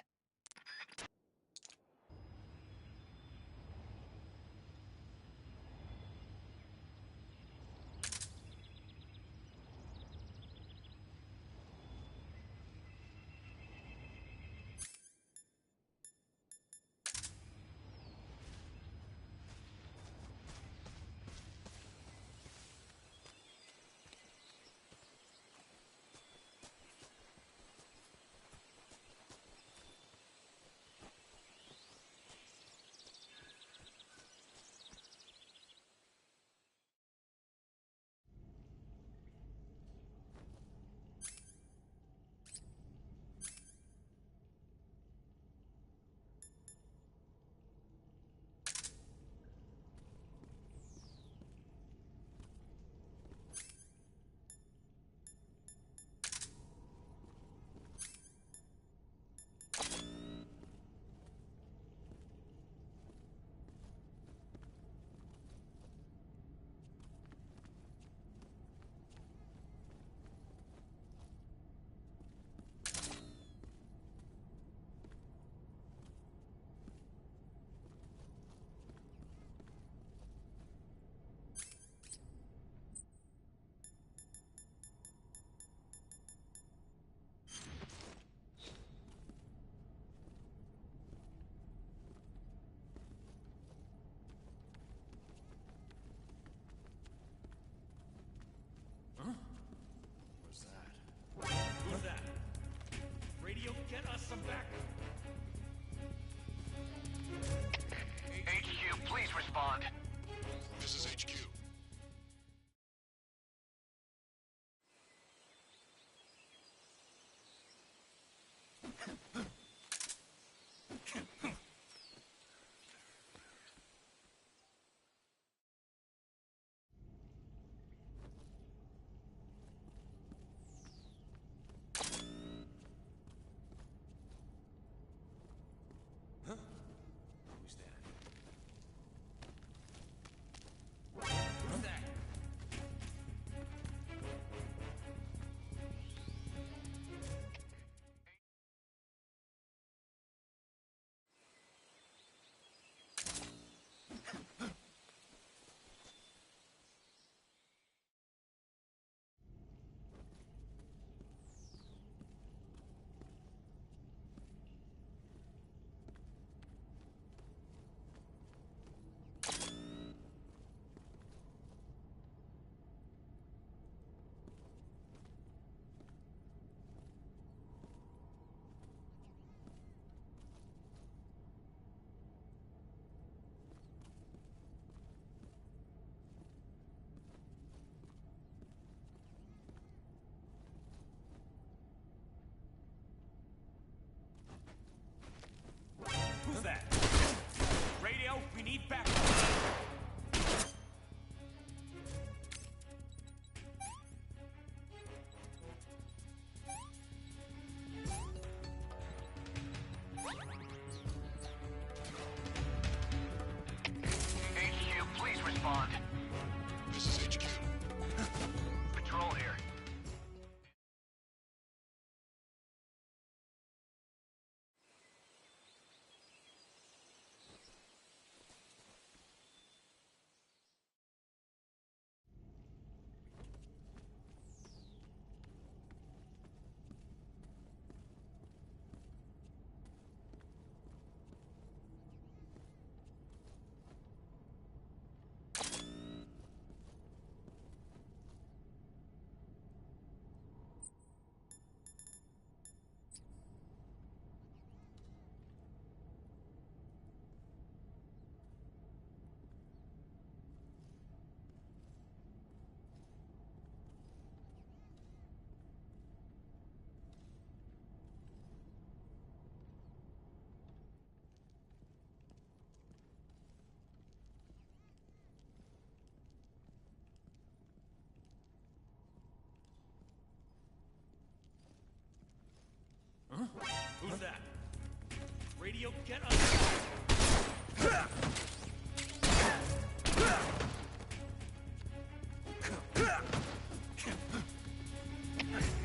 You'll get us.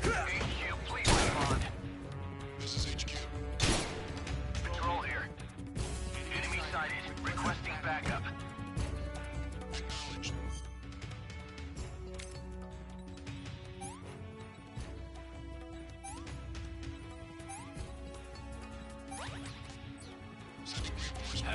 HQ, please respond. This is HQ. Patrol here. Enemy sighted. Requesting backup. Acknowledged. Sending reinforcements.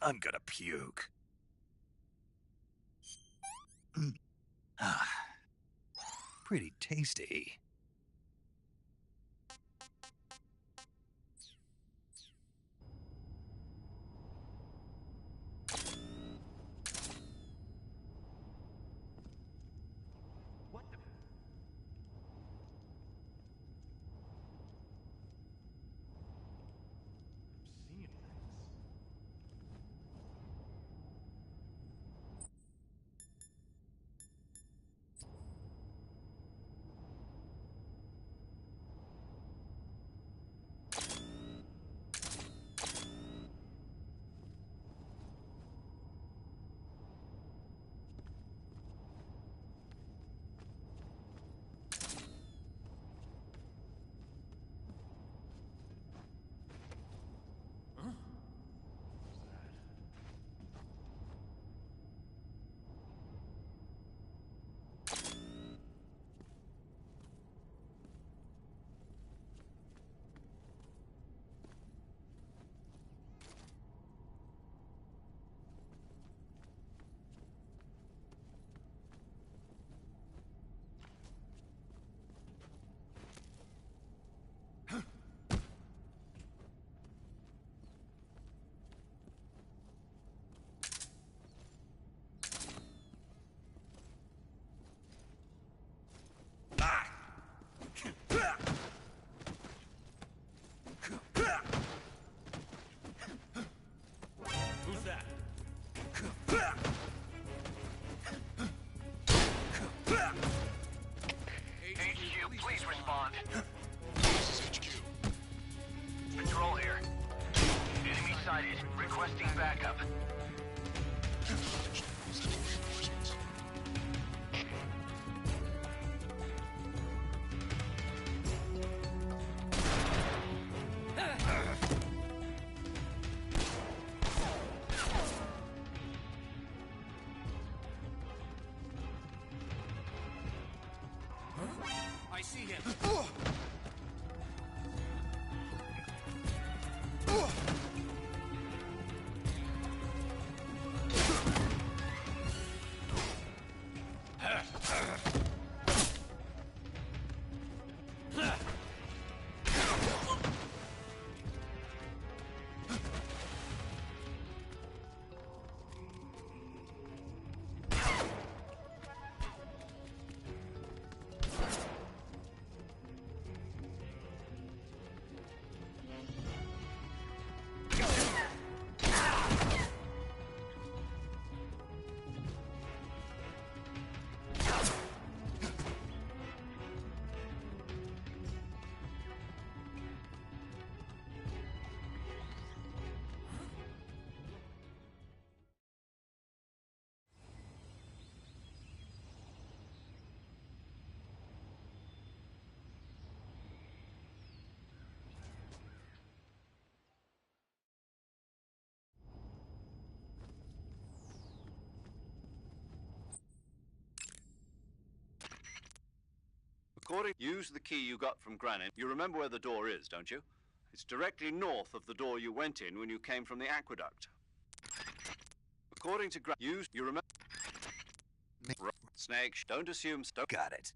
I'm gonna puke. Pretty tasty. Who's that? HQ, please respond. This is HQ. Patrol here. Enemy sighted. Requesting backup. Acknowledged. Sending reinforcements. I see him. Use the key you got from Granite. You remember where the door is, don't you? It's directly north of the door you went in when you came from the aqueduct. According to you remember... Snake, don't assume... Got it.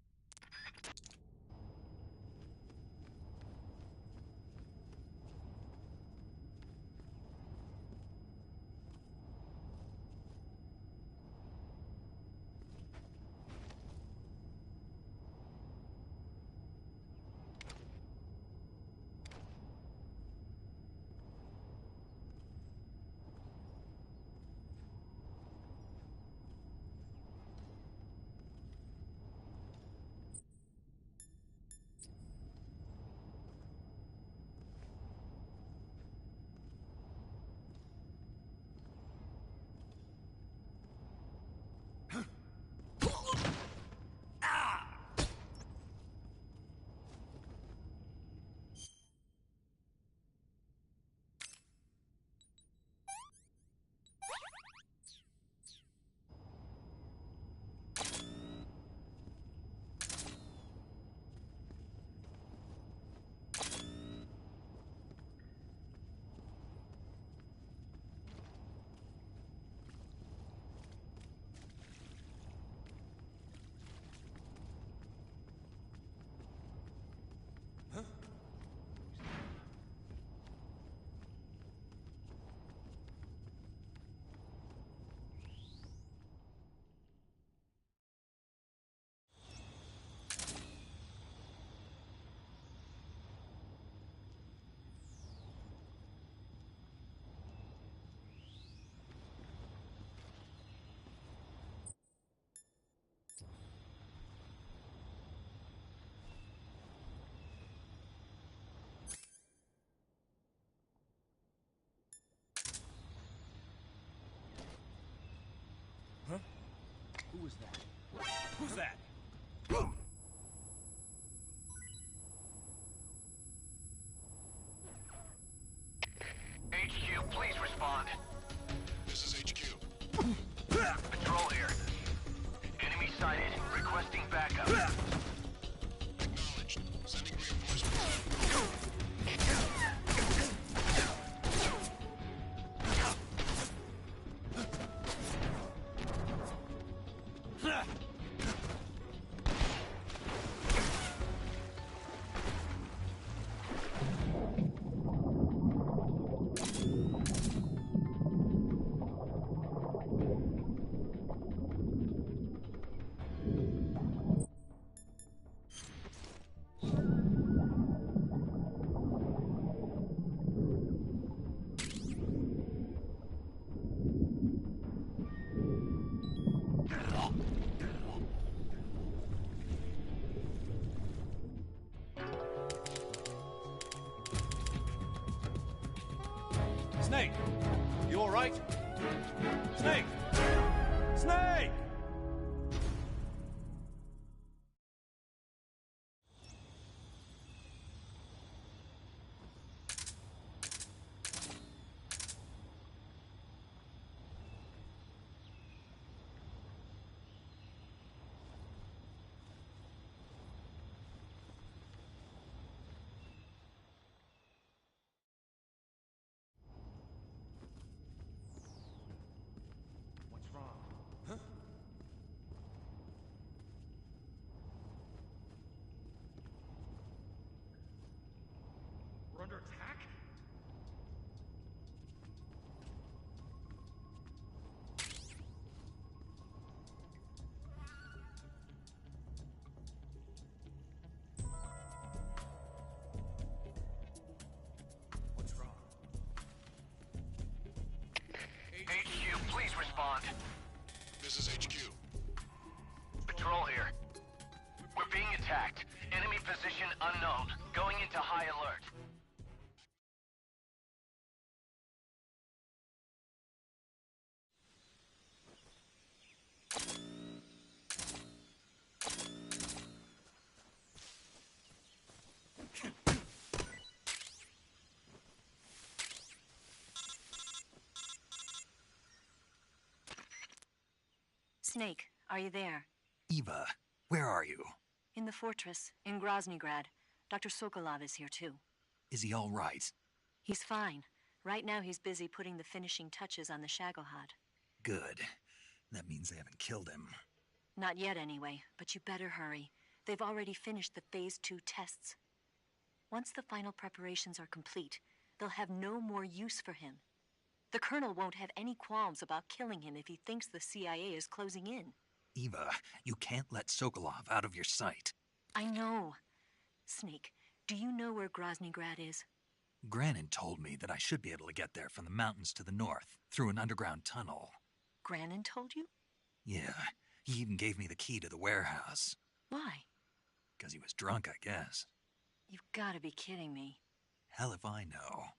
Who was that? Who's that? HQ, please respond. This is HQ. Patrol here. Enemy sighted. Requesting backup. Acknowledged. Sending reinforcements. Snake! You alright? Snake! Snake! What's wrong? Huh? We're under attack? What's wrong? HQ, please respond. This is HQ. Patrol here. We're being attacked. Enemy position unknown. Going into high alert. Snake, are you there? Eva, where are you? In the fortress, in Groznygrad. Dr. Sokolov is here, too. Is he all right? He's fine. Right now, he's busy putting the finishing touches on the Shagohod. Good. That means they haven't killed him. Not yet, anyway, but you better hurry. They've already finished the Phase 2 tests. Once the final preparations are complete, they'll have no more use for him. The Colonel won't have any qualms about killing him if he thinks the CIA is closing in. Eva, you can't let Sokolov out of your sight. I know. Snake, do you know where Groznygrad is? Grannon told me that I should be able to get there from the mountains to the north, through an underground tunnel. Grannon told you? Yeah, he even gave me the key to the warehouse. Why? 'Cause he was drunk, I guess. You've got to be kidding me. Hell if I know.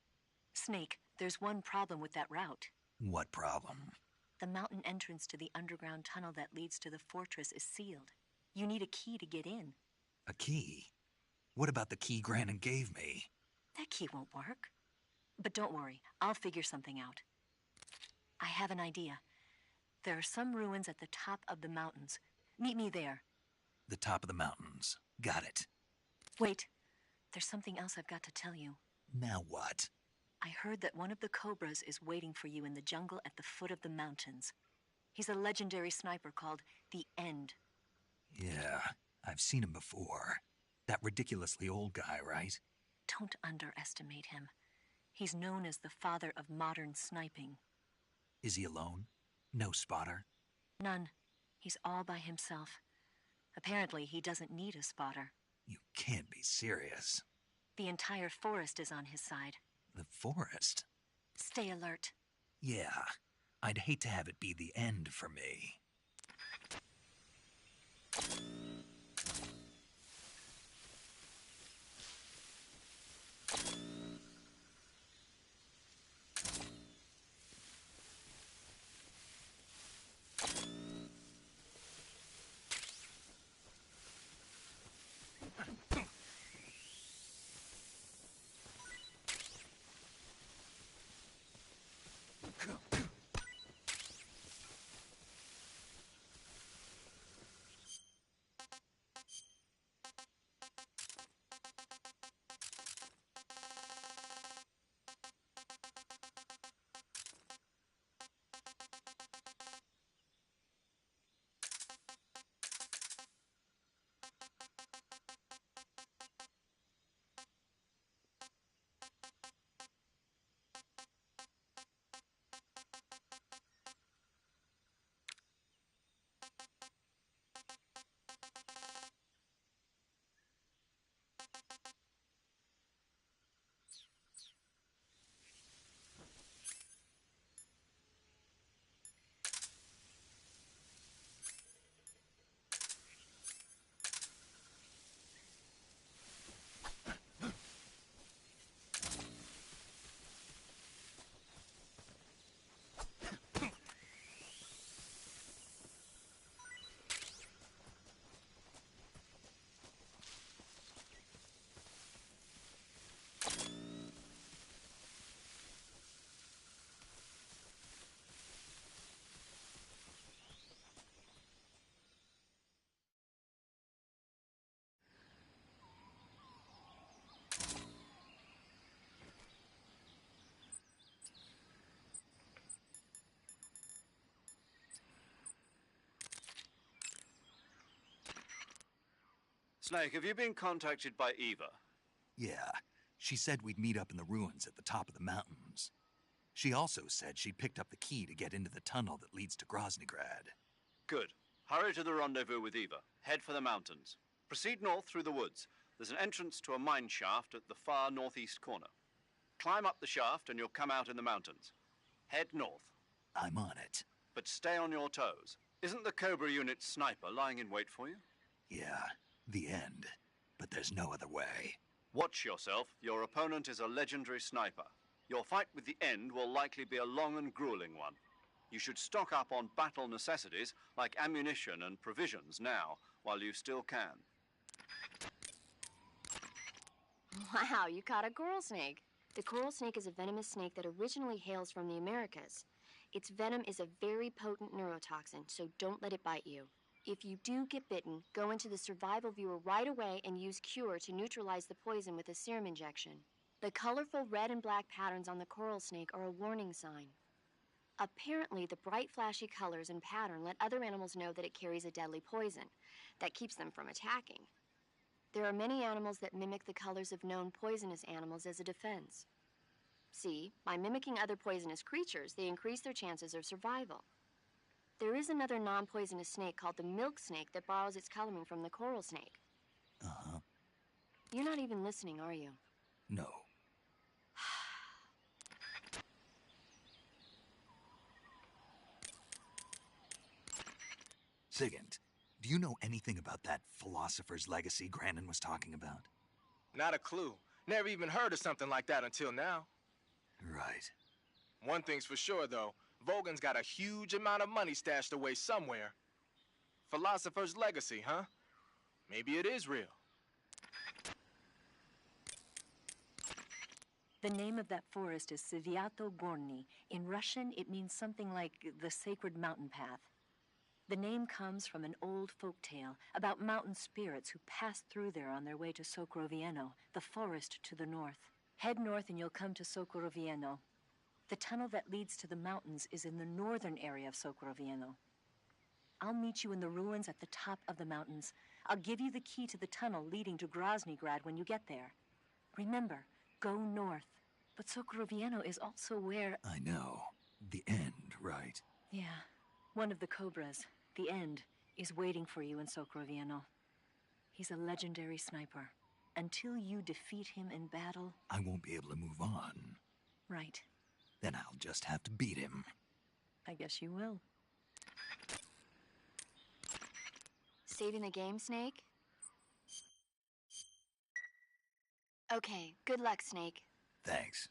Snake, there's one problem with that route. What problem? The mountain entrance to the underground tunnel that leads to the fortress is sealed. You need a key to get in. A key? What about the key Grannon gave me? That key won't work. But don't worry, I'll figure something out. I have an idea. There are some ruins at the top of the mountains. Meet me there. The top of the mountains. Got it. Wait, there's something else I've got to tell you. Now what? I heard that one of the Cobras is waiting for you in the jungle at the foot of the mountains. He's a legendary sniper called the End. Yeah, I've seen him before. That ridiculously old guy, right? Don't underestimate him. He's known as the father of modern sniping. Is he alone? No spotter? None. He's all by himself. Apparently, he doesn't need a spotter. You can't be serious. The entire forest is on his side. The forest? Stay alert. Yeah, I'd hate to have it be the end for me. Snake, have you been contacted by Eva? Yeah, she said we'd meet up in the ruins at the top of the mountains. She also said she'd picked up the key to get into the tunnel that leads to Groznygrad. Good. Hurry to the rendezvous with Eva. Head for the mountains. Proceed north through the woods. There's an entrance to a mine shaft at the far northeast corner. Climb up the shaft and you'll come out in the mountains. Head north. I'm on it. But stay on your toes. Isn't the Cobra unit sniper lying in wait for you? Yeah, the End. But there's no other way. Watch yourself. Your opponent is a legendary sniper. Your fight with the End will likely be a long and grueling one. You should stock up on battle necessities like ammunition and provisions now, while you still can. Wow, you caught a coral snake. The coral snake is a venomous snake that originally hails from the Americas. Its venom is a very potent neurotoxin, so don't let it bite you. If you do get bitten, go into the survival viewer right away and use Cure to neutralize the poison with a serum injection. The colorful red and black patterns on the coral snake are a warning sign. Apparently, the bright flashy colors and pattern let other animals know that it carries a deadly poison that keeps them from attacking. There are many animals that mimic the colors of known poisonous animals as a defense. See, by mimicking other poisonous creatures, they increase their chances of survival. There is another non-poisonous snake called the milk snake that borrows its coloring from the coral snake. Uh-huh. You're not even listening, are you? No. Sigint, do you know anything about that philosopher's legacy Grandin was talking about? Not a clue. Never even heard of something like that until now. Right. One thing's for sure, though. Vogan's got a huge amount of money stashed away somewhere. Philosopher's legacy, huh? Maybe it is real. The name of that forest is Sviato Gorny. In Russian, it means something like the sacred mountain path. The name comes from an old folk tale about mountain spirits who passed through there on their way to Sokrovieno, the forest to the north. Head north and you'll come to Sokrovieno. The tunnel that leads to the mountains is in the northern area of Sokrovieno. I'll meet you in the ruins at the top of the mountains. I'll give you the key to the tunnel leading to Groznygrad when you get there. Remember, go north. But Sokrovieno is also where... I know. The end, right? Yeah. One of the Cobras, the End, is waiting for you in Sokrovieno. He's a legendary sniper. Until you defeat him in battle... I won't be able to move on. Right. Then I'll just have to beat him. I guess you will. Saving the game, Snake? Okay, good luck, Snake. Thanks.